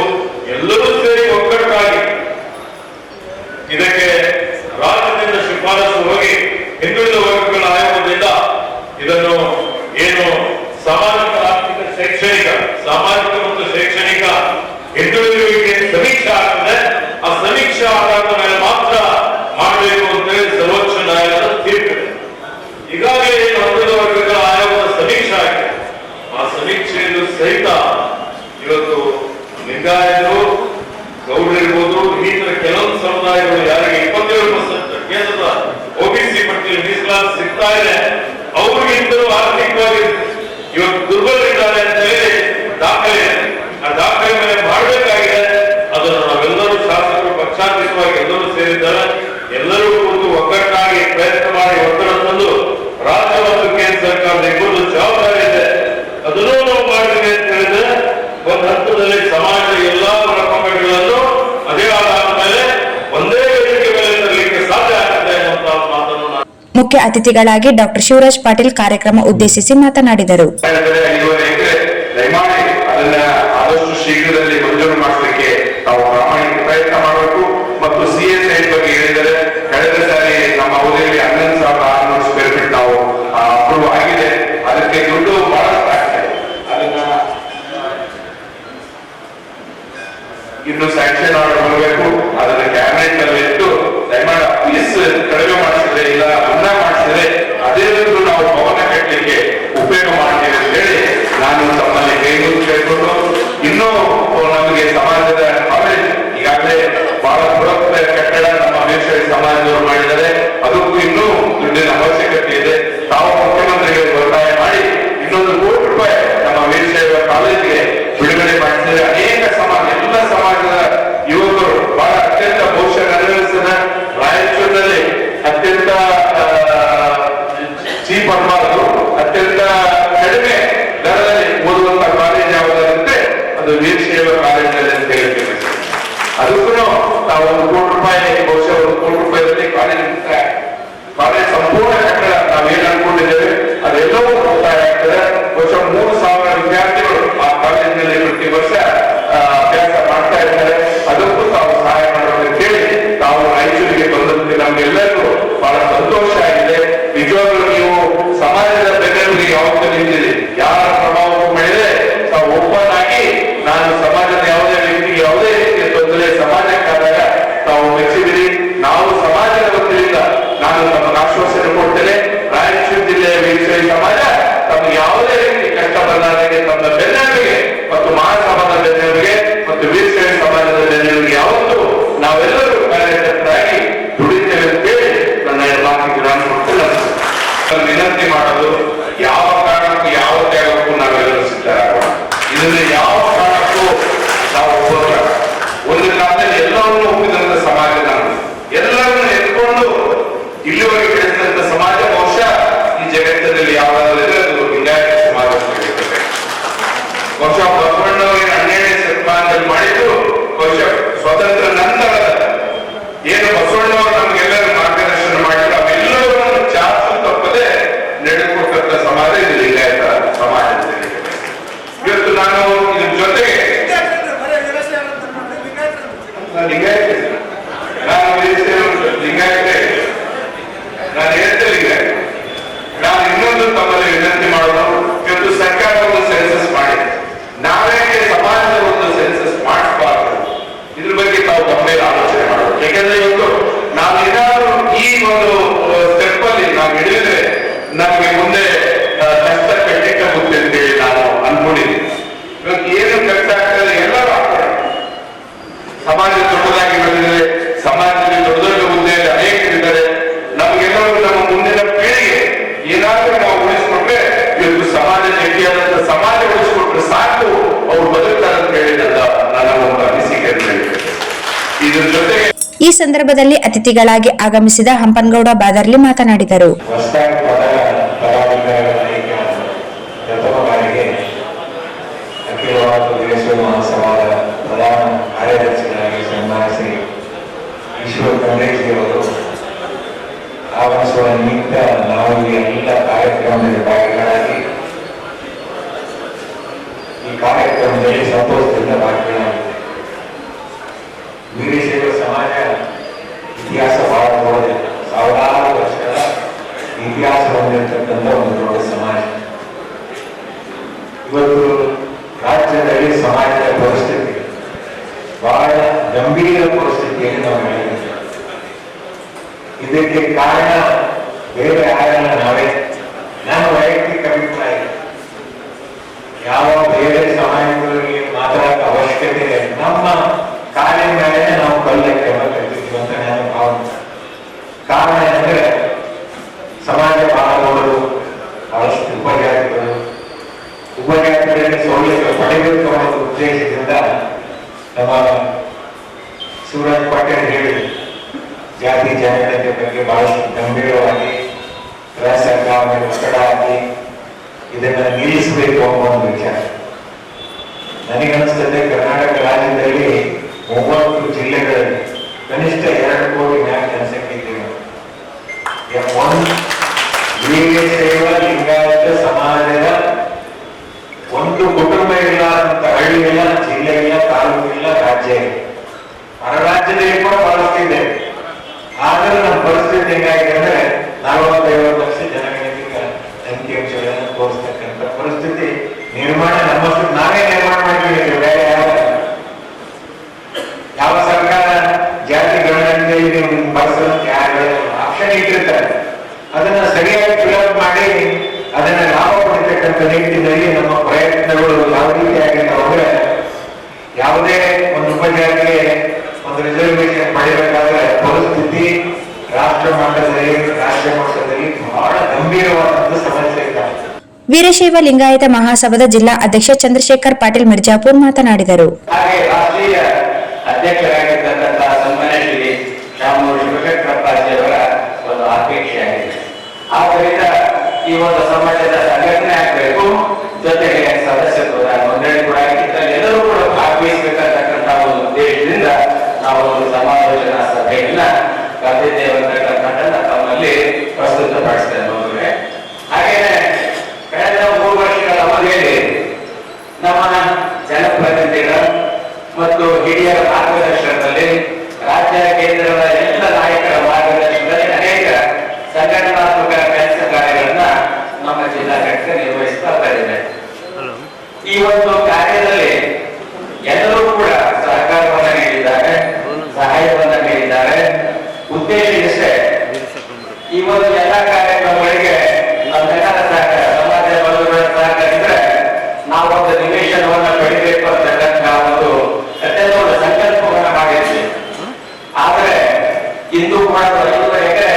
ಎಲ್ಲರೂ ಸೇರಿ ಒಗ್ಗಟ್ಟಾಗಿ ಇದಕ್ಕೆ ರಾಜ್ಯದಿಂದ ಶಿಫಾರಸು ಹೋಗಿ ಹಿಂದುಳಿದ ವರ್ಗಗಳ ಆಯೋಗದಿಂದ ಇದನ್ನು ಏನು ಸಾಮಾಜಿಕ ಆರ್ಥಿಕ ಶೈಕ್ಷಣಿಕ ಸಾಮಾಜಿಕ ಮತ್ತು ಬರ್ತಾ ಇದೆ, ಅವ್ರಿಗಿಂತಲೂ ಆರ್ಥಿಕವಾಗಿ ಇವತ್ತು ದುರ್ಬಲರಿದ್ದಾರೆ ಅಂತ ಹೇಳಿ ದಾಖಲೆ ಇದೆ. ಆ ದಾಖಲೆ ಮೇಲೆ ಮಾಡಬೇಕಾಗಿದೆ. ಅದನ್ನು ನಾವೆಲ್ಲರೂ ಶಾಸಕರು ಪಕ್ಷಾತೀತವಾಗಿ ಎಲ್ಲರೂ ಸೇರಿದ್ದಾರೆ. ಎಲ್ಲರೂ ಕೂತು ಒಗ್ಗಟ್ಟಾಗಿ ಪ್ರಯತ್ನ ಮಾಡಿ ಒತ್ತಡ ತಂದು ರಾಜ್ಯ ಮತ್ತು ಕೇಂದ್ರ ಸರ್ಕಾರದ ಇಬ್ಬರು ಜವಾಬ್ದಾರಿ ಇದೆ, ಅದನ್ನೂ ನಾವು ಮಾಡ್ತೀವಿ ಅಂತ ಹೇಳಿದ್ರೆ ಒಂದು ಹಂತದಲ್ಲಿ ಸಮಾಜದ ಎಲ್ಲಾ ಒಳಪಂಗಡಗಳನ್ನು ಅದೇ ಆಧಾರದ ಮೇಲೆ ಒಂದೇ ವೇದಿಕೆ ಮೇಲೆ ತರಲಿಕ್ಕೆ ಸಾಧ್ಯ ಆಗುತ್ತೆ ಅನ್ನುವಂತಹ ಮಾತನ್ನು ನಾನು ಮುಖ್ಯ ಅತಿಥಿಗಳಾಗಿ ಡಾಕ್ಟರ್ ಶಿವರಾಜ್ ಪಾಟೀಲ್ ಕಾರ್ಯಕ್ರಮ ಉದ್ದೇಶಿಸಿ ಮಾತನಾಡಿದರು. ದಯಮಾಡಿ ಅದನ್ನ ಆದಷ್ಟು ಶೀಘ್ರದಲ್ಲಿ ಮಂಜೂರು ಮಾಡಲಿಕ್ಕೆ ನಾವು ಪ್ರಾಮಾಣಿಕ ಪ್ರಯತ್ನ ಮಾಡಬೇಕು. ಮತ್ತು CSI ಬಗ್ಗೆ ಹೇಳಿದರೆ ಕಳೆದ ಸಾರಿ ನಮ್ಮ ಅವಧಿಯಲ್ಲಿ 11,600 ಸ್ಕ್ವೇರ್ ಫೀಟ್ ನಾವು ಅಪ್ರೂವ್ ಆಗಿದೆ. ಅದಕ್ಕೆ ದುಡ್ಡು ಬಹಳಷ್ಟು ಆಗ್ತದೆ. ಅದನ್ನ ಇನ್ನು ಸ್ಯಾಂಕ್ಷನ್ ಆರ್ಡರ್ ಬರಬೇಕು. ಅದನ್ನ ಕ್ಯಾಬಿನೆಟ್ ನಲ್ಲಿ ಇಟ್ಟು ದಯಮಾಡಿ ಫೀಸ್ ಕಡಿಮೆ ಮಾಡಿಸಿದ್ರೆ ಇಲ್ಲ ಮುನ್ನ ಮಾಡಿಸಿದ್ರೆ ಅದೇ ದುಡ್ಡು ನಾವು ಭವನ ಕಟ್ಟಲಿಕ್ಕೆ ಉಪಯೋಗ ಮಾಡ್ತೀವಿ ಅಂತ ಹೇಳಿ ನಾನು ತಮ್ಮಲ್ಲಿ ಕೈಗೊಂಡು ಕೇಳ್ಕೊಂಡು, ಇನ್ನೂ ನಮಗೆ ಸಮಾಜದ ಕಾಲೇಜ್ ಈಗಾಗಲೇ ಬಹಳ ಬೃಹತ್ ಕಟ್ಟಡ ನಮ್ಮ ವೀರಶೈವ ಸಮಾಜದವರು ಮಾಡಿದ್ದಾರೆ. ಅದಕ್ಕೂ ಇನ್ನೂ ದುಡ್ಡಿನ ಅವಶ್ಯಕತೆ ಇದೆ. ತಾವು ಮುಖ್ಯಮಂತ್ರಿಗಳಿಗೆ ಒತ್ತಾಯ ಮಾಡಿ ಇನ್ನೊಂದು ₹1 ಕೋಟಿ ನಮ್ಮ ವೀರಶೈವ ಕಾಲೇಜಿಗೆ ಬಿಡುಗಡೆ ಮಾಡಿಸಿದರೆ ಅನೇಕ ಸಮಾಜ ಎಲ್ಲ ಸಮಾಜದ ಯುವಕರು ಬಹಳ ಅತ್ಯಂತ ಭವಿಷ್ಯ ನೆರವೇರಿಸಿದ ರಾಯಚೂರಿನಲ್ಲಿ ಅತ್ಯಂತ ಚೀಪ್ ಅನ್ಬಾರದು, ಅತ್ಯಂತ ಕಡಿಮೆ ದರದಲ್ಲಿ ಓದುವಂತ ಕಾಲೇಜ್ ಯಾವುದಾದ್ರೆ ಅದು ವೀರಶೈವ ಕಾಲೇಜಿನಲ್ಲಿ ಅಂತ ಹೇಳ್ತೇವೆ. ಅದಕ್ಕೂ ನಾವು ₹1 ಕೋಟಿ ಬಹುಶಃ ₹1 ಕೋಟಿ ಕಾಲೇಜ್ ಸಂಪೂರ್ಣ ಕಟ್ಟಡ ನಾವೇನು ಅನ್ಕೊಂಡಿದ್ದೇವೆ ಅದೆಲ್ಲವೂ ಮುಕ್ತಾಯ ಆಗ್ತದೆ. ಬಹುಶಃ 3,000 ವಿದ್ಯಾರ್ಥಿಗಳು ಆ ಕಾಲೇಜಿನಲ್ಲಿ ಪ್ರತಿ ವರ್ಷ ಅಭ್ಯಾಸ ಮಾಡ್ತಾ ಇದ್ದಾರೆ. ಅದಕ್ಕೂ ತಾವು ಸಹಾಯ ಮಾಡಬೇಕು ಹೇಳಿ ತಾವು ರಾಯಚೂರಿಗೆ ಬಂದಂತೆ ನಮ್ಗೆಲ್ಲರಿಗೂ ಬಹಳ ಸಂತೋಷ ಆಗಿದೆ. ನಿಜವಾಗ್ಲೂ ನೀವು ಸಮಾಜದ ಬೆನ್ನೆಲುಬಿಗೆ ಯಾವತ್ತೂ ನಿಂತಿದೆ. ಯಾರ ಪ್ರಭಾವಕ್ಕೂ ಮಾಡಿದ್ರೆ ತಾವು ಓಪನ್ ಆಗಿ ನಾನು ಸಮಾಜದ ಯಾವುದೇ ವ್ಯಕ್ತಿಗೆ ಯಾವುದೇ ರೀತಿಯ ತೊಂದರೆ ಸಮಾಜಕ್ಕಾದಾಗ ತಾವು ಮೆಚ್ಚಿದಿರಿ. ನಾವು ಸಮಾಜದ ವತಿಯಿಂದ ನಾನು ತಮಗೆ ಆಶ್ವಾಸನೆ ಕೊಡ್ತೇನೆ. ರಾಯಚೂರು ಜಿಲ್ಲೆಯ ವೀರಶೈವ ಸಮಾಜ ತಮಗೆ ಯಾವುದೇ ರೀತಿ ಕಷ್ಟ ಬಂದಾಗೆ ತಮ್ಮ ಬೆನ್ನೆಲುಬಿಗೆ ಮತ್ತು ಮಹಾಸಭಾದ ಬೆನ್ನೆಲುಬಿಗೆ ಮತ್ತು ವೀರಶೈವ ಸಮಾಜದ ಬೆನ್ನೆಲುಬಿಗೆ ಯಾವತ್ತೂ ನಾವೆಲ್ಲರೂ ಕಾರ್ಯಕರ್ತರಾಗಿ ದುಡಿತೇವೆ ಅಂತ ಹೇಳಿ ನನ್ನ ಮಾತಿಗೆ ನಾನು ಕೊಡ್ತೇನೆ. ವಿನಂತಿ ಮಾಡೋದು, ಯಾವ ಕಾರಣಕ್ಕೂ ಯಾವ ತ್ಯಾಗಕ್ಕೂ ನಾವೆಲ್ಲರೂ ಸಿದ್ಧರಾಗೋಣ. ಇದನ್ನು ಯಾವ ಕಾರಣಕ್ಕೂ ನಾವು ಒಪ್ಪೋಲ್ಲ. ಒಂದು ಕಾಲದಲ್ಲಿ ಎಲ್ಲವನ್ನೂ ಒಪ್ಪಿದಂತ ಸಮಾಜ ನಾನು ಎಲ್ಲರನ್ನು ಎತ್ಕೊಂಡು ಇಲ್ಲಿವರೆಗೆ ಬೆಳೆಸಿದಂತ ಸಮಾಜ ಬಹುಶಃ ಈ ಜಗತ್ತಿನಲ್ಲಿ ಯಾವುದಾದ್ರೂ ಅದು ಲಿಂಗಾಯತ ಸಮಾಜ. ಬಹುಶಃ ಬಸವಣ್ಣವರಿಗೆ 12ನೇ ಶತಮಾನದಲ್ಲಿ ಮಾಡಿದ್ದು ಬಹುಶಃ ಸ್ವತಂತ್ರ ನಂತರದ ಏನು ಬಸವಣ್ಣವರು ನಮಗೆಲ್ಲರೂ ಮಾರ್ಗದರ್ಶನ ಮಾಡಿದ್ರು ಅವೆಲ್ಲವನ್ನೂ ಚಾಚು ತಪ್ಪದೆ ನಡೆದುಕೊಟ್ಟಂತ ಸಮಾಜ ಇದು ಲಿಂಗಾಯತ ಸಮಾಜ. ಇವತ್ತು ನಾನು ಇದ್ರ ಜೊತೆಗೆ ಲಿಂಗಾಯತ ನಾನು ಲಿಂಗಾಯತ ನಾನು ಹೇಳ್ತೇನೆ. ನಾನು ಇನ್ನೊಂದು ತಮ್ಮಲ್ಲಿ ವಿನಂತಿ ಮಾಡೋದು, ಇವತ್ತು ಸರ್ಕಾರ ಒಂದು ಸೆನ್ಸಸ್ ಮಾಡಿ ನಾವೇಕೆ ಸಮಾಜದ ಒಂದು ಸೆನ್ಸಸ್ ಮಾಡಿಸಬಾರದು ಇದ್ರ ಬಗ್ಗೆ ತಾವು ಗಂಭೀರ ಆಲೋಚನೆ ಮಾಡಬೇಕು. ಯಾಕಂದ್ರೆ ಇವತ್ತು ನಾವು ಏನಾದರೂ ಈ ಒಂದು ಸ್ಟೆಪ್ ಅಲ್ಲಿ ನಾವು ಹಿಡಿದ್ರೆ ನಮಗೆ ಮುಂದೆ ಕಷ್ಟ ಕಟ್ಟಿಟ್ಟ ಬುದ್ಧಿ ಅಂತೇಳಿ ನಾನು ಅನ್ಕೊಂಡಿದ್ದೀನಿ. ಇವತ್ತು ಏನು ಕಷ್ಟ ಆಗ್ತದೆ ಎಲ್ಲರೂ ಆಗ್ತಾರೆ. ಸಮಾಜ ದೊಡ್ಡದಾಗಿ ಬೆಳೆದಿದೆ, ಸಮಾಜದಲ್ಲಿ ದೊಡ್ಡ ದೊಡ್ಡ ಹುದ್ದೆಯಲ್ಲಿ ಅನೇಕರಿದ್ದಾರೆ. ನಮಗೆಲ್ಲರೂ ನಮ್ಮ ಮುಂದಿನ ಪೀಳಿಗೆ ಏನಾದ್ರೂ ನಾವು ಉಳಿಸ್ಕೊಟ್ರೆ ಇವತ್ತು ಸಮಾಜ ಗಟ್ಟಿಯಾದಂತ ಸಮಾಜ ಉಳಿಸ್ಕೊಟ್ರೆ ಸಾಕು, ಅವ್ರು ಬದುಕ್ತಾರೆ ಅಂತ ಹೇಳಿ ನನ್ನ ಒಂದು ಅನಿಸಿಕೆ. ಇದ್ರ ಜೊತೆಗೆ ಈ ಸಂದರ್ಭದಲ್ಲಿ ಅತಿಥಿಗಳಾಗಿ ಆಗಮಿಸಿದ ಹಂಪನಗೌಡ ಬಾದರ್ಲಿ ಮಾತನಾಡಿದರು. ಅಖಿಲ ಭಾರತ ವೀರಶೈವ ಮಹಾಸಭಾದ ಪ್ರಧಾನ ಕಾರ್ಯದರ್ಶಿಗಳಾಗಿ ಸನ್ಮಾನ್ಯ ಶ್ರೀ ಈಶ್ವರ್ ಖಂಡ್ರೇಜಿಯವರು ಆಗಮಿಸುವ ನಿಮಿತ್ತ ನಾವು ಈ ಎಲ್ಲ ಕಾರ್ಯಕ್ರಮದಲ್ಲಿ ಭಾಗಿಗಳಾಗಿ ಈ ಕಾರ್ಯಕ್ರಮದಲ್ಲಿ ಸಂತೋಷದಿಂದ ಭಾಗಿಗಳಾಗಿದ್ದೇವೆ. ವೀರಶೈವ ಸಮಾಜ ಇತಿಹಾಸ ಬಹಳ ದೊಡ್ಡದಿಲ್ಲ, ಸಾವಿರಾರು ವರ್ಷಗಳ ಇತಿಹಾಸ ಹೊಂದಿರತಕ್ಕಂಥ ಒಂದು ದೊಡ್ಡ ಸಮಾಜ. ಇವತ್ತು ರಾಜ್ಯದಲ್ಲಿ ಸಮಾಜದ ಪರಿಸ್ಥಿತಿ ಬಹಳ ಗಂಭೀರ ಪರಿಸ್ಥಿತಿಯಲ್ಲಿ ನಾವು ಹೇಳಿದ್ದೇವೆ. ಇದಕ್ಕೆ ಕಾರಣ ಬೇರೆ ಯಾರಲ್ಲ, ನಾವೇ. ನನ್ನ ವೈಯಕ್ತಿಕ ಅಭಿಪ್ರಾಯ, ಯಾವ ಬೇರೆ ಸಮಾಜಗಳಿಗೆ ಮಾತಾಡೋಕೆ ಅವಶ್ಯಕತೆ ಇದೆ, ನಮ್ಮ ಕಾರ್ಯ ಮೇಲೆ ನಾವು ಕಲ್ಲಕ್ಕೆ ಕಟ್ಟಿದ್ವಿ ಅಂತ ನಾನು ಭಾವನೆ. ಕಾರಣ ಏನಂದ್ರೆ ಸಮಾಜ ಬಹಳ ದೊಡ್ಡದು, ಬಹಳಷ್ಟು ಉಪಜಾತಿಗಳಲ್ಲಿ ಸೌಲಭ್ಯ ಪಡೆಯಬೇಕು ಅನ್ನೋ ಉದ್ದೇಶದಿಂದ ನಮ್ಮ ಶಿವರಾಜ್ ಪಾಟೀಲ್ ಹೇಳಿ ಜಾತಿ ಜನಗಣತಿ ಬಗ್ಗೆ ಬಹಳಷ್ಟು ಗಂಭೀರವಾಗಿ ರಾಜ್ಯ ಸರ್ಕಾರ ಮೇಲೆ ಒತ್ತಡ ಹಾಕಿ ಇದನ್ನ ನಿಲ್ಲಿಸಬೇಕು ಅನ್ನೋ ಒಂದು ವಿಚಾರ. ನನಗನ್ನಿಸ್ತದೆ ಕರ್ನಾಟಕ ರಾಜ್ಯದಲ್ಲಿ 30 ಜಿಲ್ಲೆಗಳಲ್ಲಿ ಕನಿಷ್ಠ 2 ಕೋಟಿ ಮ್ಯಾಕ್ ಜನಸಂಖ್ಯೆ ಇದ್ದೀವಿ. ವೀರಶೈವ ಲಿಂಗಾಯತ ಸಮಾಜದ ಒಂದು ಕುಟುಂಬ ಇಲ್ಲ ಅಂತ ಹಳ್ಳಿ ಇಲ್ಲ, ಜಿಲ್ಲೆ ಇಲ್ಲ, ತಾಲೂಕು ಇಲ್ಲ, ರಾಜ್ಯ ಇಲ್ಲ. ಹೊರ ರಾಜ್ಯದಲ್ಲಿ ಕೂಡ ಬಹಳಷ್ಟಿದೆ. ಆದ್ರೆ ನಮ್ಮ ಪರಿಸ್ಥಿತಿ ಹೆಂಗಾಗಿದೆ ಅಂದ್ರೆ 40-50 ಲಕ್ಷ ಜನಗಣತಿಕ ಅಂಕಿಅಂಶಗಳನ್ನು ತೋರಿಸ್ತಕ್ಕಂಥ ಪರಿಸ್ಥಿತಿ ನಿರ್ಮಾಣ ನಮ್ಮಷ್ಟು ನಾವೇ ನಿರ್ಮಾಣ ಮಾಡಿದ್ದೀವಿ. ಬೇರೆ ಯಾವ ಸರ್ಕಾರ ಜಾತಿ ಗಣನೆಯಲ್ಲಿ ಬಳಸುವಂತ ಯಾರು ಆಪ್ಷನ್ ಇಟ್ಟಿರ್ತಾರೆ, ಅದನ್ನ ಸರಿಯಾಗಿ ಫಿಲಪ್ ಮಾಡಿ ಅದನ್ನ ಲಾಭ ಪಡಿತಕ್ಕಂಥ ನಿಟ್ಟಿನಲ್ಲಿ ನಮ್ಮ ಪ್ರಯತ್ನಗಳು ಯಾವ ರೀತಿಯಾಗಿದ್ದಾವೆ ಅಂದ್ರೆ, ಯಾವುದೇ ಒಂದು ಉಪಜಾತಿಗೆ ಒಂದು ರಿಸರ್ವೇಶನ್ ಪಡೆಯಬೇಕಾದ್ರೆ ಪರಿಸ್ಥಿತಿ ರಾಷ್ಟ್ರ ಮಟ್ಟದಲ್ಲಿ ಬಹಳ ಗಂಭೀರವಾದಂತಹ ಸಮಸ್ಯೆ ಇದ್ದಾವೆ. ವೀರಶೈವ ಲಿಂಗಾಯತ ಮಹಾಸಭಾದ ಜಿಲ್ಲಾ ಅಧ್ಯಕ್ಷ ಚಂದ್ರಶೇಖರ್ ಪಾಟೀಲ್ ಮಿರ್ಜಾಪುರ್ ಮಾತನಾಡಿದರು. ಹಾಗೆ ರಾಷ್ಟ್ರೀಯ ಅಧ್ಯಕ್ಷರಾಗಿರ್ತಕ್ಕಂತಹ ಸನ್ಮಾನ್ಯ ಶ್ರೀ ಶಾಮೂರು ಶಿವಶಂಕರಪ್ಪಾಜಿಯವರ ಒಂದು ಅಪೇಕ್ಷೆಯಾಗಿದೆ. ಆದ್ದರಿಂದ ಈ ಒಂದು ಸಮಾಜದ ಸಂಘಟನೆ ಆಗಬೇಕು, ಜೊತೆಗೆ ಸದಸ್ಯತ್ವದ ನೋಂದಣಿ ಕೂಡ ಆಗಿದ್ದಲ್ಲಿ ಎಲ್ಲರೂ ಕೂಡ ಭಾಗವಹಿಸಬೇಕಾದಂತಹ ಒಂದು ಉದ್ದೇಶದಿಂದ ನಾವು ಒಂದು ಸಮಾಲೋಚನಾ ಸಭೆಯನ್ನ ಕರ್ನಾಟಕದ ತಮ್ಮಲ್ಲಿ ಪ್ರಸ್ತುತಪಡಿಸ್ತೇವೆ. ಹಾಗೇನೆ ಕಳೆದ 3 ವರ್ಷಗಳ ಅವಧಿಯಲ್ಲಿ ನಮ್ಮ ಜನಪ್ರತಿನಿಧಿಗಳ ಮತ್ತು ಹಿರಿಯರ ಮಾರ್ಗದರ್ಶನದಲ್ಲಿ, ರಾಜ್ಯ ಕೇಂದ್ರದ ಎಲ್ಲ ನಾಯಕರ ಮಾರ್ಗದರ್ಶನದಲ್ಲಿ ಅನೇಕ ಸಂಘಟನಾತ್ಮಕ ಕೆಲಸ ಕಾರ್ಯಗಳನ್ನ ನಮ್ಮ ಜಿಲ್ಲಾ ಘಟಕ ನಿರ್ವಹಿಸ್ತಾ ಬಂದಿದೆ. ಈ ಒಂದು ಕಾರ್ಯದಲ್ಲಿ ಎಲ್ಲರೂ ಕೂಡ ಸಹಕಾರವನ್ನ ನೀಡಿದ್ದಾರೆ, ಸಹಾಯವನ್ನ ನೀಡಿದ್ದಾರೆ. ಉದ್ದೇಶ ಇಷ್ಟೇ, ಈ ಒಂದು ಎಲ್ಲ ಕಾರ್ಯಕ್ರಮಗಳಿಗೆ ನಮ್ಮೆಲ್ಲರ ಸಹಕಾರ, ಸಮಾಜ ಬಂಧುಗಳ ಸಹಕಾರ ಇದ್ರೆ ನಾವು ಒಂದು ನಿವೇಶನವನ್ನ ಪಡಿಬೇಕು ಅಂತಕ್ಕಂಥ ಒಂದು ಅತ್ಯಂತ ಒಂದು ಸಂಕಲ್ಪವನ್ನ ಮಾಡಿದ್ವಿ. ಆದ್ರೆ ಇಂದು ಕೂಡ 5 ಎಕರೆ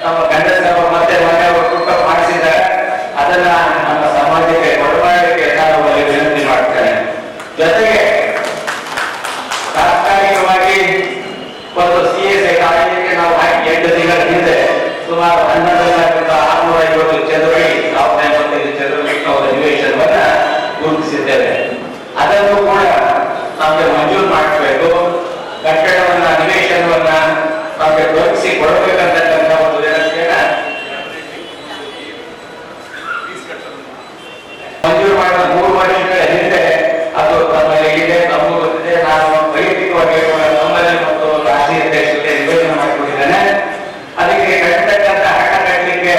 ನಮ್ಮ ಗಂಡಸರು ಮತ್ತೆ ಮನೆಯವರು ಕುಟುಂಬ ಮಾಡಿಸಿದ್ದಾರೆ. ಅದನ್ನ ನಮ್ಮ ಸಮಾಜಕ್ಕೆ ಕೊಡಬಾರಕ್ಕೆ ನಾನು ವಿನಂತಿ ಮಾಡ್ತೇನೆ. ಜೊತೆಗೆ ತಾತ್ಕಾಲಿಕವಾಗಿ ಒಂದು CSI ಕಾರ್ಯಕ್ಕೆ ನಾವು 8 ತಿಂಗಳ ಹಿಂದೆ ಸುಮಾರು 11,650 ಚದುರಡಿ 1,085 ಚದುರಡಿ ಅವರ ನಿವೇಶನವನ್ನ ಗುರುತಿಸಿದ್ದೇವೆ. ಅದನ್ನು ಕೂಡ ನಮಗೆ ಮಂಜೂರು ಮಾಡಬೇಕು. ಕಟ್ಟಡವನ್ನ ನಿವೇಶನವನ್ನ ನಮಗೆ ದೊರಕಿಸಿ ಕೊಡಬೇಕಂತಕ್ಕಂಥ ಒಂದು ವ್ಯವಸ್ಥೆಯನ್ನ ಮಂಜೂರು ಮಾಡಿದ 3 ವರ್ಷಗಳ ಹಿಂದೆ ಅದು ನಮ್ಮಲ್ಲಿ ಇದೆ, ನಮಗೂ ಗೊತ್ತಿದೆ. ನಾನು ವೈಯಕ್ತಿಕವಾಗಿ ನಮ್ಮಲ್ಲಿ ಮತ್ತು ರಾಷ್ಟ್ರೀಯ ಅಧ್ಯಕ್ಷತೆ ನಿವೇದನೆ ಮಾಡಿಕೊಂಡಿದ್ದೇನೆ. ಅದಕ್ಕೆ ಕಟ್ಟತಕ್ಕಂಥ ಹಣ ಕಟ್ಟಲಿಕ್ಕೆ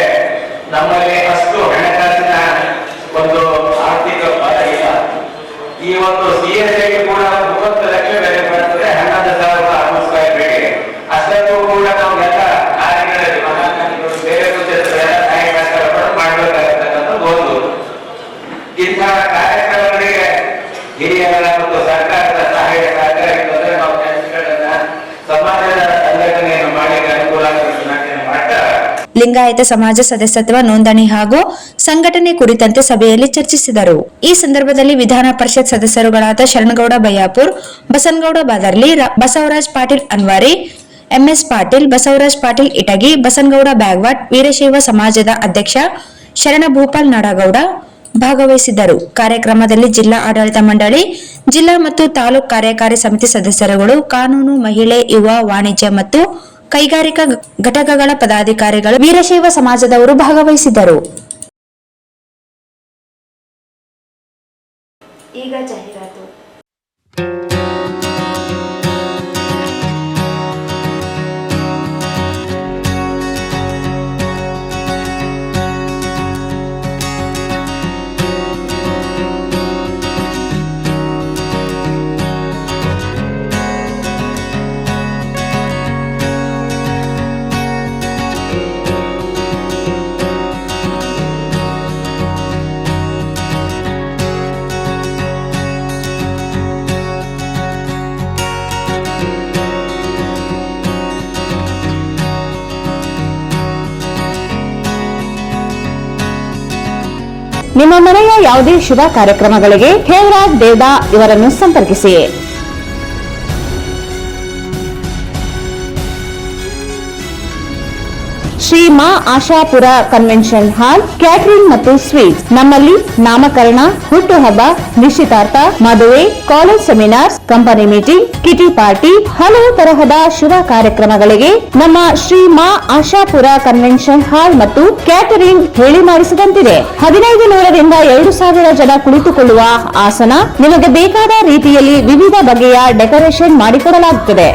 ನಮ್ಮಲ್ಲಿ ಅಷ್ಟು ಹಣಕಾಸಿನ ಒಂದು ಆರ್ಥಿಕ ಬಲ ಇಲ್ಲ. ಈ ಒಂದು CSI ಕೂಡ 30 ಲಕ್ಷ ಬೆಲೆ ಬರುತ್ತದೆ, 11,600 ಬೇಡಿಕೆ. ಅಷ್ಟಕ್ಕೂ ಕೂಡ ನಾವೆಲ್ಲ ಕಾರ್ಯಗಳಲ್ಲಿ ಮಹಾಕಾರಿಗಳು ಬೇರೆ ಸಹಾಯ ಮಾಡಬೇಕಾಗತಕ್ಕಂಥದ್ದು ಒಂದು. ಇಂತಹ ಕಾರ್ಯಕ್ರಮಗಳಿಗೆ ಹಿರಿಯರ ಮತ್ತು ಸರ್ಕಾರದ ಸಹಾಯ ಸಹಕಾರ ಇರ್ತದೆ. ನಾವು ಕೆಲಸಗಳನ್ನ ಸಮಾಜದ ಸಂಘಟನೆಯನ್ನು ಮಾಡಿ ಅನುಕೂಲ ಮಾಡ್ತಾ ಲಿಂಗಾಯತ ಸಮಾಜ ಸದಸ್ಯತ್ವ ನೋಂದಣಿ ಹಾಗೂ ಸಂಘಟನೆ ಕುರಿತಂತೆ ಸಭೆಯಲ್ಲಿ ಚರ್ಚಿಸಿದರು. ಈ ಸಂದರ್ಭದಲ್ಲಿ ವಿಧಾನ ಪರಿಷತ್ ಸದಸ್ಯರುಗಳಾದ ಶರಣಗೌಡ ಬಯ್ಯಾಪುರ್, ಬಸನಗೌಡ ಬಾದರ್ಲಿ, ಬಸವರಾಜ್ ಪಾಟೀಲ್ ಅನ್ವಾರಿ, MS ಪಾಟೀಲ್, ಬಸವರಾಜ್ ಪಾಟೀಲ್ ಇಟಗಿ, ಬಸನಗೌಡ ಬ್ಯಾಗ್ವಾಟ್, ವೀರಶೈವ ಸಮಾಜದ ಅಧ್ಯಕ್ಷ ಶರಣ ಭೂಪಾಲ್ ನಾಡಗೌಡ ಭಾಗವಹಿಸಿದ್ದರು. ಕಾರ್ಯಕ್ರಮದಲ್ಲಿ ಜಿಲ್ಲಾ ಆಡಳಿತ ಮಂಡಳಿ, ಜಿಲ್ಲಾ ಮತ್ತು ತಾಲೂಕು ಕಾರ್ಯಕಾರಿ ಸಮಿತಿ ಸದಸ್ಯರುಗಳು, ಕಾನೂನು, ಮಹಿಳೆ, ಯುವ, ವಾಣಿಜ್ಯ ಮತ್ತು ಕೈಗಾರಿಕಾ ಘಟಕಗಳ ಪದಾಧಿಕಾರಿಗಳು, ವೀರಶೈವ ಸಮಾಜದವರು ಭಾಗವಹಿಸಿದ್ದರು. ಈಗ ಜಾಹೀರಾತು. ನಿಮ್ಮ ಮನೆಯ ಯಾವುದೇ ಶುಭ ಕಾರ್ಯಕ್ರಮಗಳಿಗೆ ಖೇವರಾಜ್ ದೇವದಾ ಇವರನ್ನು ಸಂಪರ್ಕಿಸಿ. Shri Maa Ashapura convention hall catering ಮತ್ತು ಸ್ವೀಟ್ಸ್. ನಮ್ಮಲ್ಲಿ ನಾಮಕರಣ, ಹುಟ್ಟುಹಬ್ಬ, ನಿಶ್ಚಿತಾರ್ಥ, ಮದುವೆ, college seminars, company meeting, ಕಿಟಿ party, ಹಲವು ತರಹದ ಶುಭ ಕಾರ್ಯಕ್ರಮಗಳಿಗೆ ನಮ್ಮ ಶ್ರೀ ಮಾ ಆಶಾಪುರ ಕನ್ವೆನ್ಷನ್ ಹಾಲ್ ಮತ್ತು ಕ್ಯಾಟರಿಂಗ್ ಹೇಳಿ ಮಾಡಿಸಿದಂತಿದೆ. 1500 ರಿಂದ 2000 ಜನ ಕುಳಿತುಕೊಳ್ಳುವ ಆಸನ, ನಿಮಗೆ ಬೇಕಾದ ರೀತಿಯಲ್ಲಿ ವಿವಿಧ ಬಗೆಯ ಡೆಕೋರೇಷನ್ ಮಾಡಿಕೊಡಲಾಗುತ್ತದೆ.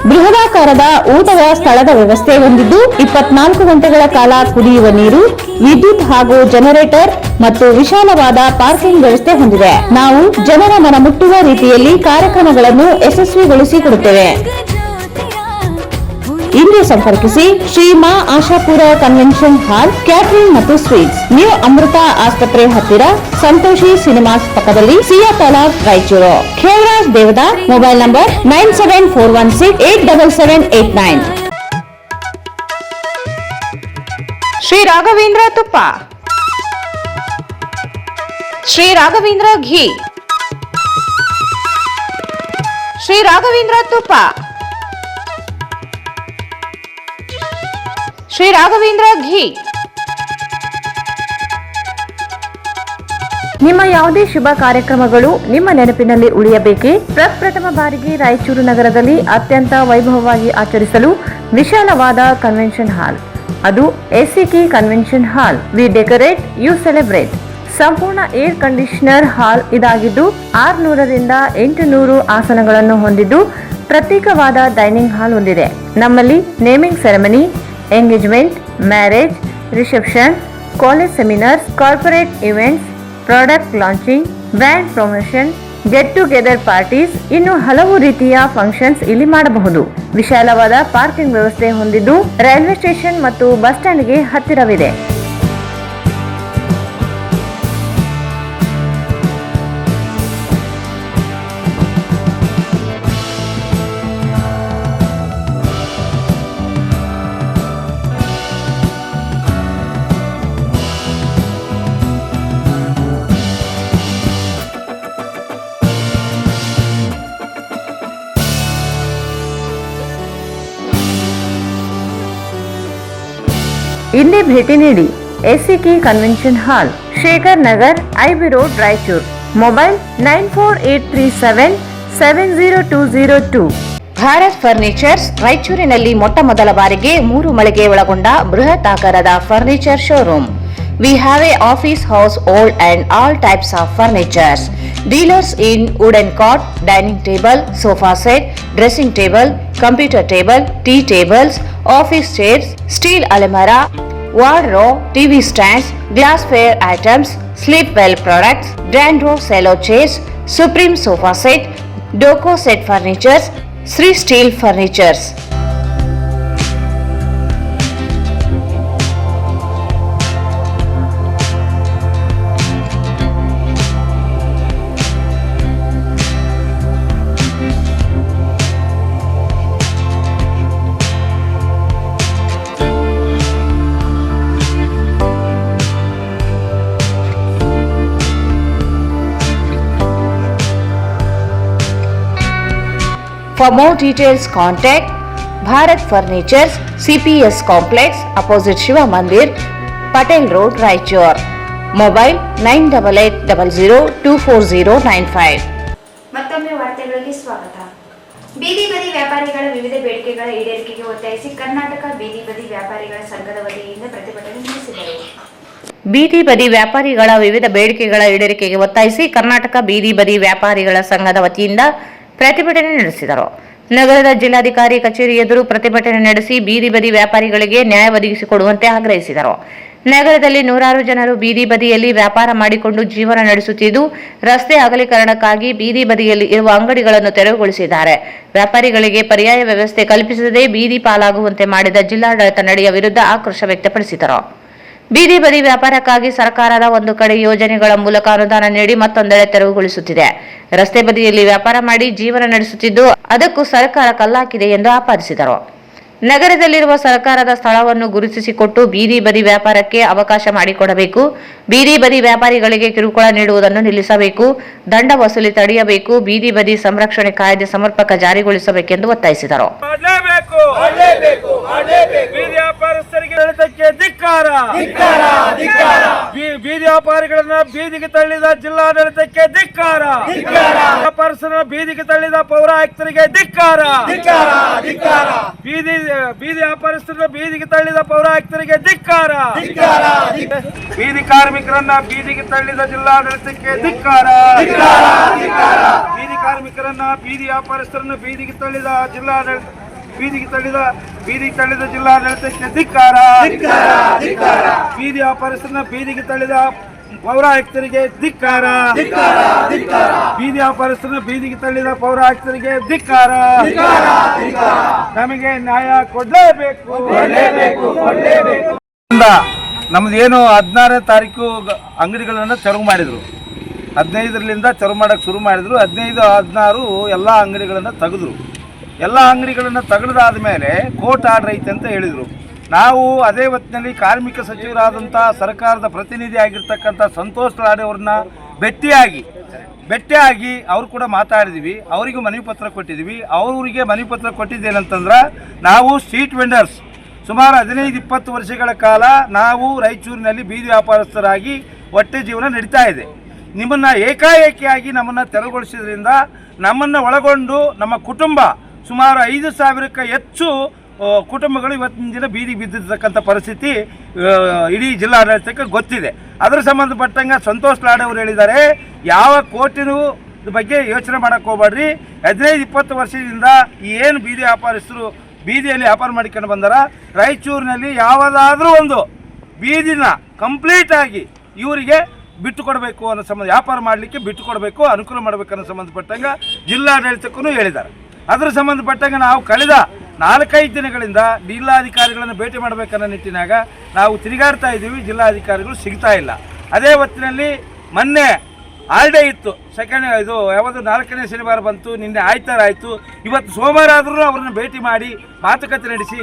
ಬೃಹದಾಕಾರದ ಊಟದ ಸ್ಥಳದ ವ್ಯವಸ್ಥೆ ಹೊಂದಿದ್ದು 24 ಗಂಟೆಗಳ ಕಾಲ ಕುಡಿಯುವ ನೀರು, ವಿದ್ಯುತ್ ಹಾಗೂ ಜನರೇಟರ್ ಮತ್ತು ವಿಶಾಲವಾದ ಪಾರ್ಕಿಂಗ್ ವ್ಯವಸ್ಥೆ ಹೊಂದಿದೆ. ನಾವು ಜನರ ಮನಮುಟ್ಟುವ ರೀತಿಯಲ್ಲಿ ಕಾರ್ಯಕ್ರಮಗಳನ್ನು ಯಶಸ್ವಿಗೊಳಿಸಿಕೊಡುತ್ತೇವೆ. ಇಂದು ಸಂಪರ್ಕಿಸಿ Shri Maa Ashapura convention hall catering ಮತ್ತು ಸ್ವೀಟ್ಸ್, ನ್ಯೂ ಅಮೃತ ಆಸ್ಪತ್ರೆ ಹತ್ತಿರ, ಸಂತೋಷಿ ಸಿನಿಮಾಸ್ ಪಕ್ಕದಲ್ಲಿ, ಸಿಯಾ ತಾಲಾಬ್, ರಾಯಚೂರು. Khevaraj Devada, mobile number 9741687789. ಶ್ರೀ ರಾಘವೇಂದ್ರ ತುಪ್ಪ, ಶ್ರೀ ರಾಘವೇಂದ್ರ ಘೀ, ಶ್ರೀ ರಾಘವೇಂದ್ರ ತುಪ್ಪ, ಶ್ರೀ ರಾಘವೇಂದ್ರ ಘೀ. ನಿಮ್ಮ ಯಾವುದೇ ಶುಭ ಕಾರ್ಯಕ್ರಮಗಳು ನಿಮ್ಮ ನೆನಪಿನಲ್ಲಿ ಉಳಿಯಬೇಕೇ? ಪ್ರಪ್ರಥಮ ಬಾರಿಗೆ ರಾಯಚೂರು ನಗರದಲ್ಲಿ ಅತ್ಯಂತ ವೈಭವವಾಗಿ ಆಚರಿಸಲು ವಿಶಾಲವಾದ ಕನ್ವೆನ್ಷನ್ ಹಾಲ್, ಅದು ACK convention hall. We decorate, you celebrate. ಸಂಪೂರ್ಣ ಏರ್ ಕಂಡೀಷನರ್ ಹಾಲ್ ಇದಾಗಿದ್ದು 600 ರಿಂದ 800 ಆಸನಗಳನ್ನು ಹೊಂದಿದ್ದು ಪ್ರತ್ಯೇಕವಾದ ಡೈನಿಂಗ್ ಹಾಲ್ ಹೊಂದಿದೆ. ನಮ್ಮಲ್ಲಿ naming ceremony, engagement, marriage, reception, college seminars, corporate events, product launching, brand promotion, get together parties, ಇನ್ನು ಹಲವು ರೀತಿಯ ಫಂಕ್ಷನ್ಸ್ ಇಲ್ಲಿ ಮಾಡಬಹುದು. ವಿಶಾಲವಾದ ಪಾರ್ಕಿಂಗ್ ವ್ಯವಸ್ಥೆ ಹೊಂದಿದ್ದು ರೈಲ್ವೆ ಸ್ಟೇಷನ್ ಮತ್ತು ಬಸ್ ಸ್ಟ್ಯಾಂಡ್ಗೆ ಹತ್ತಿರವಿದೆ. ಇಂದೇ ಭೇಟಿ ನೀಡಿ. ಎಸಿಕೆ ಕನ್ವೆನ್ಷನ್ ಹಾಲ್, Shekhar Nagar, IB road, Raichur. Mobile 9483770202. Bharat furnitures ರಾಯಚೂರಿನಲ್ಲಿ ಮೊಟ್ಟ ಮೊದಲ ಬಾರಿಗೆ 3 ಮಳಿಗೆ ಒಳಗೊಂಡ ಬೃಹತ್ ಆಕಾರದ furniture showroom. We have a office house, old and all types of furnitures. Dealers in wooden cot, dining table, sofa set, dressing table, computer table, tea tables, office chairs, steel almirah, wardrobe, TV stands, glassware items, sleepwell products, Dandro cello chairs, Supreme sofa set, Doco set furnitures, Sri Steel furnitures. For more details, contact Bharat Furnitures, CPS Complex, opposite Shiva Mandir, Patel Road, Raichur. Mobile 9880024095. ಮತ್ತೊಮ್ಮೆ ವಾರ್ತೆಗಳಿಗೆ ಸ್ವಾಗತ. ಬೀದಿ ಬದಿ ವ್ಯಾಪಾರಿಗಳ ವಿವಿಧ ಬೇಡಿಕೆಗಳ ಈಡೇರಿಕೆಗೆ ಒತ್ತಾಯಿಸಿ ಕರ್ನಾಟಕ ಬೀದಿ ಬದಿ ವ್ಯಾಪಾರಿಗಳ ಸಂಘದ ವತಿಯಿಂದ ಪ್ರತಿಭಟನೆ ನಡೆಸಿದರು. ಬೀದಿ ಬದಿ ವ್ಯಾಪಾರಿಗಳ ವಿವಿಧ ಬೇಡಿಕೆಗಳ ಈಡೇರಿಕೆಗೆ ಒತ್ತಾಯಿಸಿ ಕರ್ನಾಟಕ ಬೀದಿ ಬದಿ ವ್ಯಾಪಾರಿಗಳ ಸಂಘದ ವತಿಯಿಂದ ಪ್ರತಿಭಟನೆ ನಡೆಸಿದರು. ನಗರದ ಜಿಲ್ಲಾಧಿಕಾರಿ ಕಚೇರಿ ಎದುರು ಪ್ರತಿಭಟನೆ ನಡೆಸಿ ಬೀದಿ ಬದಿ ವ್ಯಾಪಾರಿಗಳಿಗೆ ನ್ಯಾಯ ಒದಗಿಸಿಕೊಡುವಂತೆ ಆಗ್ರಹಿಸಿದರು. ನಗರದಲ್ಲಿ ನೂರಾರು ಜನರು ಬೀದಿ ಬದಿಯಲ್ಲಿ ವ್ಯಾಪಾರ ಮಾಡಿಕೊಂಡು ಜೀವನ ನಡೆಸುತ್ತಿದ್ದು, ರಸ್ತೆ ಅಗಲೀಕರಣಕ್ಕಾಗಿ ಬೀದಿ ಬದಿಯಲ್ಲಿ ಇರುವ ಅಂಗಡಿಗಳನ್ನು ತೆರವುಗೊಳಿಸಿದ್ದಾರೆ. ವ್ಯಾಪಾರಿಗಳಿಗೆ ಪರ್ಯಾಯ ವ್ಯವಸ್ಥೆ ಕಲ್ಪಿಸದೆ ಬೀದಿ ಪಾಲಾಗುವಂತೆ ಮಾಡಿದ ಜಿಲ್ಲಾಡಳಿತ ನಡೆಯ ವಿರುದ್ಧ ಆಕ್ರೋಶ ವ್ಯಕ್ತಪಡಿಸಿದರು. ಬೀದಿ ಬದಿ ವ್ಯಾಪಾರಕ್ಕಾಗಿ ಸರ್ಕಾರದ ಒಂದು ಕಡೆ ಯೋಜನೆಗಳ ಮೂಲಕ ಅನುದಾನ ನೀಡಿ ಮತ್ತೊಂದೆಡೆ ತೆರವುಗೊಳಿಸುತ್ತಿದೆ. ರಸ್ತೆ ಬದಿಯಲ್ಲಿ ವ್ಯಾಪಾರ ಮಾಡಿ ಜೀವನ ನಡೆಸುತ್ತಿದ್ದು ಅದಕ್ಕೂ ಸರ್ಕಾರ ಕಲ್ಲಾಕಿದೆ ಎಂದು ಆಪಾದಿಸಿದರು. ನಗರದಲ್ಲಿರುವ ಸರ್ಕಾರದ ಸ್ಥಳವನ್ನು ಗುರುತಿಸಿಕೊಟ್ಟು ಬೀದಿ ಬದಿ ವ್ಯಾಪಾರಕ್ಕೆ ಅವಕಾಶ ಮಾಡಿಕೊಡಬೇಕು. ಬೀದಿ ಬದಿ ವ್ಯಾಪಾರಿಗಳಿಗೆ ಕಿರುಕುಳ ನೀಡುವುದನ್ನು ನಿಲ್ಲಿಸಬೇಕು. ದಂಡ ವಸೂಲಿ ತಡೆಯಬೇಕು. ಬೀದಿ ಬದಿ ಸಂರಕ್ಷಣೆ ಕಾಯ್ದೆ ಸಮರ್ಪಕ ಜಾರಿಗೊಳಿಸಬೇಕೆಂದು ಒತ್ತಾಯಿಸಿದರು. ಬೀದಿ ವ್ಯಾಪಾರಸ್ಥರಿಗೆ ಧಿಕ್ಕಾರ. ಬೀದಿ ವ್ಯಾಪಾರಿಗಳನ್ನ ಬೀದಿಗೆ ತಳ್ಳಿದ ಜಿಲ್ಲಾಡಳಿತಕ್ಕೆ ಧಿಕ್ಕಾರ. ವ್ಯಾಪಾರಸ್ಥರನ್ನ ಬೀದಿಗೆ ತಳ್ಳಿದ ಪೌರ ಆಯುಕ್ತರಿಗೆ ಧಿಕ್ಕಾರ. ಬೀದಿ ವ್ಯಾಪಾರಸ್ಥರನ್ನ ಬೀದಿಗೆ ತಳ್ಳಿದ ಪೌರ ಆಯುಕ್ತರಿಗೆ ಧಿಕ್ಕಾರ. ಬೀದಿ ಕಾರ್ಮಿಕರನ್ನ ಬೀದಿಗೆ ತಳ್ಳಿದ ಜಿಲ್ಲಾಡಳಿತಕ್ಕೆ ಧಿಕ್ಕಾರ. ಬೀದಿ ಕಾರ್ಮಿಕರನ್ನ ಬೀದಿ ವ್ಯಾಪಾರಸ್ಥರನ್ನ ಬೀದಿಗೆ ತಳ್ಳಿದ ಜಿಲ್ಲಾಡಳಿತಕ್ಕೆ ಧಿಕ್ಕಾರ. ಬೀದಿ ವ್ಯಾಪಾರಸ್ಥರನ್ನ ಬೀದಿಗೆ ತಳ್ಳಿದ ಪೌರ ಆಯುಕ್ತರಿಗೆ ಧಿಕ್ಕಾರ. ಬೀದಿ ವ್ಯಾಪಾರಸ್ಥರನ್ನ ಬೀದಿಗೆ ತಳ್ಳಿದ ಪೌರ ಆಯುಕ್ತರಿಗೆ ಧಿಕ್ಕಾರ. ನಮಗೆ ನ್ಯಾಯ ಕೊಡಲೇಬೇಕು. ನಮ್ದೇನು 16ನೇ ತಾರೀಕು ಅಂಗಡಿಗಳನ್ನ ತೆರವು ಮಾಡಿದ್ರು. 15ರಿಂದ ತೆರವು ಮಾಡಕ್ಕೆ ಶುರು ಮಾಡಿದ್ರು. 15, 16 ಎಲ್ಲ ಅಂಗಡಿಗಳನ್ನು ತೆಗೆದ್ರು. ಎಲ್ಲ ಅಂಗಡಿಗಳನ್ನು ತೆಗೆದಾದ ಮೇಲೆ ಕೋರ್ಟ್ ಆರ್ಡರ್ ಐತೆ ಅಂತ ಹೇಳಿದರು. ನಾವು ಅದೇ ಹೊತ್ತಿನಲ್ಲಿ ಕಾರ್ಮಿಕ ಸಚಿವರಾದಂಥ ಸರ್ಕಾರದ ಪ್ರತಿನಿಧಿ ಆಗಿರ್ತಕ್ಕಂಥ ಸಂತೋಷ್ ಲಾಡೆ ಅವ್ರನ್ನ ಭೇಟಿಯಾಗಿ ಅವರು ಕೂಡ ಮಾತಾಡಿದ್ವಿ. ಅವರಿಗೂ ಮನವಿ ಪತ್ರ ಕೊಟ್ಟಿದ್ವಿ. ಅವರಿಗೆ ಮನವಿ ಪತ್ರ ಕೊಟ್ಟಿದ್ದೇನಂತಂದ್ರೆ, ನಾವು ಸ್ಟ್ರೀಟ್ ವೆಂಡರ್ಸ್ ಸುಮಾರು 15-20 ವರ್ಷಗಳ ಕಾಲ ನಾವು ರಾಯಚೂರಿನಲ್ಲಿ ಬೀದಿ ವ್ಯಾಪಾರಸ್ಥರಾಗಿ ಹೊಟ್ಟೆ ಜೀವನ ನಡೀತಾ ಇದೆ. ನಿಮ್ಮನ್ನು ಏಕಾಏಕಿಯಾಗಿ ನಮ್ಮನ್ನು ತೆರವುಗೊಳಿಸಿದ್ರಿಂದ ನಮ್ಮನ್ನು ಒಳಗೊಂಡು ನಮ್ಮ ಕುಟುಂಬ ಸುಮಾರು 5,000ಕ್ಕೂ ಹೆಚ್ಚು ಕುಟುಂಬಗಳು ಇವತ್ತಿನ ದಿನ ಬೀದಿಗೆ ಬಿದ್ದಿರ್ತಕ್ಕಂಥ ಪರಿಸ್ಥಿತಿ ಇಡೀ ಜಿಲ್ಲಾಡಳಿತಕ್ಕೆ ಗೊತ್ತಿದೆ. ಅದರ ಸಂಬಂಧಪಟ್ಟಂಗೆ ಸಂತೋಷ್ ಲಾಡೆ ಅವರು ಹೇಳಿದ್ದಾರೆ, ಯಾವ ಕೋರ್ಟಿನೂ ಬಗ್ಗೆ ಯೋಚನೆ ಮಾಡೋಕ್ಕೆ ಹೋಗ್ಬೇಡ್ರಿ. 15-20 ವರ್ಷದಿಂದ ಏನು ಬೀದಿ ವ್ಯಾಪಾರಸ್ಥರು ಬೀದಿಯಲ್ಲಿ ವ್ಯಾಪಾರ ಮಾಡಿಕೊಂಡು ಬಂದಾರ, ರಾಯಚೂರಿನಲ್ಲಿ ಯಾವುದಾದ್ರೂ ಒಂದು ಬೀದಿನ ಕಂಪ್ಲೀಟಾಗಿ ಇವರಿಗೆ ಬಿಟ್ಟು ಕೊಡಬೇಕು ಅನ್ನೋ ಸಂಬಂಧ, ವ್ಯಾಪಾರ ಮಾಡಲಿಕ್ಕೆ ಬಿಟ್ಟು ಕೊಡಬೇಕು, ಅನುಕೂಲ ಮಾಡಬೇಕು ಅನ್ನೋ ಸಂಬಂಧಪಟ್ಟಂಗೆ ಜಿಲ್ಲಾಡಳಿತಕ್ಕೂ ಹೇಳಿದ್ದಾರೆ. ಅದರ ಸಂಬಂಧಪಟ್ಟಂಗೆ ನಾವು ಕಳೆದ 4-5 ದಿನಗಳಿಂದ ಜಿಲ್ಲಾಧಿಕಾರಿಗಳನ್ನು ಭೇಟಿ ಮಾಡಬೇಕನ್ನೋ ನಿಟ್ಟಿನಾಗ ನಾವು ತಿರುಗಾಡ್ತಾ ಇದ್ದೀವಿ. ಜಿಲ್ಲಾಧಿಕಾರಿಗಳು ಸಿಗ್ತಾ ಇಲ್ಲ. ಅದೇ ಹೊತ್ತಿನಲ್ಲಿ ಮೊನ್ನೆ ಹಾಲಿಡೇ ಇತ್ತು, ಇದು 4ನೇ ಶನಿವಾರ ಬಂತು, ನಿನ್ನೆ ಆಯ್ತಾರ ಆಯಿತು. ಇವತ್ತು ಸೋಮವಾರ ಆದರೂ ಅವ್ರನ್ನ ಭೇಟಿ ಮಾಡಿ ಮಾತುಕತೆ ನಡೆಸಿ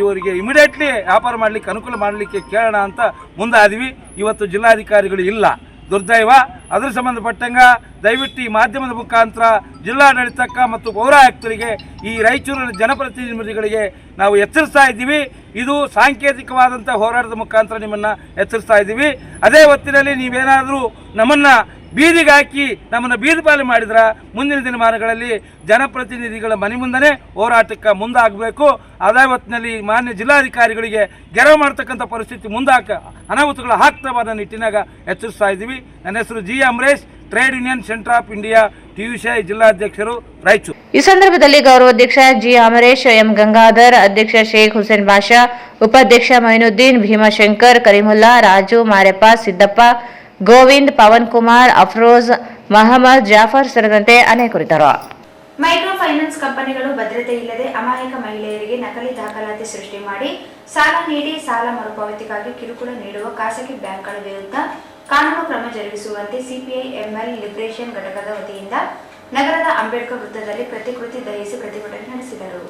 ಇವರಿಗೆ ಇಮಿಡಿಯೇಟ್ಲಿ ವ್ಯಾಪಾರ ಮಾಡಲಿಕ್ಕೆ ಅನುಕೂಲ ಮಾಡಲಿಕ್ಕೆ ಕೇಳೋಣ ಅಂತ ಮುಂದಾದ್ವಿ. ಇವತ್ತು ಜಿಲ್ಲಾಧಿಕಾರಿಗಳು ಇಲ್ಲ, ದುರ್ದೈವ. ಅದರ ಸಂಬಂಧಪಟ್ಟಂಗೆ ದಯವಿಟ್ಟು ಈ ಮಾಧ್ಯಮದ ಮುಖಾಂತರ ಜಿಲ್ಲಾಡಳಿತಕ್ಕೆ ಮತ್ತು ಪೌರ ಆಯುಕ್ತರಿಗೆ, ಈ ರಾಯಚೂರಿನ ಜನಪ್ರತಿನಿಧಿಗಳಿಗೆ ನಾವು ಎಚ್ಚರಿಸ್ತಾ ಇದ್ದೀವಿ. ಇದು ಸಾಂಕೇತಿಕವಾದಂಥ ಹೋರಾಟದ ಮುಖಾಂತರ ನಿಮ್ಮನ್ನು ಎಚ್ಚರಿಸ್ತಾ ಇದ್ದೀವಿ. ಅದೇ ಹೊತ್ತಿನಲ್ಲಿ ನೀವೇನಾದರೂ ನಮ್ಮನ್ನು ಬೀದಿಗೆ ಹಾಕಿ ನಮ್ಮನ್ನು ಬೀದಿ ಪಾಲು ಮಾಡಿದ್ರೆ ಮುಂದಿನ ದಿನಮಾನಗಳಲ್ಲಿ ಜನಪ್ರತಿನಿಧಿಗಳ ಮನೆ ಮುಂದನೇ ಹೋರಾಟಕ್ಕೆ ಮುಂದಾಗಬೇಕು. ಅದೇ ಹೊತ್ತಿನಲ್ಲಿ ಮಾನ್ಯ ಜಿಲ್ಲಾಧಿಕಾರಿಗಳಿಗೆ ಗೆರವು ಮಾಡ್ತಕ್ಕಂಥ ಪರಿಸ್ಥಿತಿ ಅನಾಹುತಗಳು ಆಗ್ತವೆ ಅನ್ನೋ ನಿಟ್ಟಿನಾಗ ಎಚ್ಚರಿಸ್ತಾ ಇದ್ದೀವಿ. ನನ್ನ ಹೆಸರು G Amaresh, trade union centre of India TUCI ಜಿಲ್ಲಾಧ್ಯಕ್ಷರು, ರಾಯಚೂರು. ಈ ಸಂದರ್ಭದಲ್ಲಿ ಗೌರವಾಧ್ಯಕ್ಷ ಜಿ ಅಮರೇಶ್, ಎಂ ಗಂಗಾಧರ್, ಅಧ್ಯಕ್ಷ ಶೇಖ್ ಹುಸೇನ್ ಬಾಷಾ, ಉಪಾಧ್ಯಕ್ಷ ಮೈನುದ್ದೀನ್, ಭೀಮಾಶಂಕರ್, ಕರೀಮುಲ್ಲಾ, ರಾಜು, ಮಾರೆಪ್ಪ, ಸಿದ್ದಪ್ಪ, ಗೋವಿಂದ್, ಪವನ್ ಕುಮಾರ್, ಅಫ್ರೋಜ್, ಮಹಮ್ಮದ್, ಜಾಫರ್ ಸೇರಿದಂತೆ ಅನೇಕರಿದ್ದರು. ಮೈಕ್ರೋ ಫೈನಾನ್ಸ್ ಕಂಪನಿಗಳು ಭದ್ರತೆ ಇಲ್ಲದೆ ಅಮಾಯಕ ಮಹಿಳೆಯರಿಗೆ ನಕಲಿ ದಾಖಲಾತಿ ಸೃಷ್ಟಿ ಮಾಡಿ ಸಾಲ ನೀಡಿ ಸಾಲ ಮರುಪಾವತಿಗಾಗಿ ಕಿರುಕುಳ ನೀಡುವ ಖಾಸಗಿ ಬ್ಯಾಂಕ್ಗಳ ವಿರುದ್ಧ ಕಾನೂನು ಕ್ರಮ ಜರುಗಿಸುವಂತೆ ಸಿಪಿಐ ಎಂಎಲ್ ಲಿಬರೇಷನ್ ಘಟಕದ ವತಿಯಿಂದ ನಗರದ ಅಂಬೇಡ್ಕರ್ ವೃತ್ತದಲ್ಲಿ ಪ್ರತಿಕೃತಿ ದಹಿಸಿ ಪ್ರತಿಭಟನೆ ನಡೆಸಿದರು.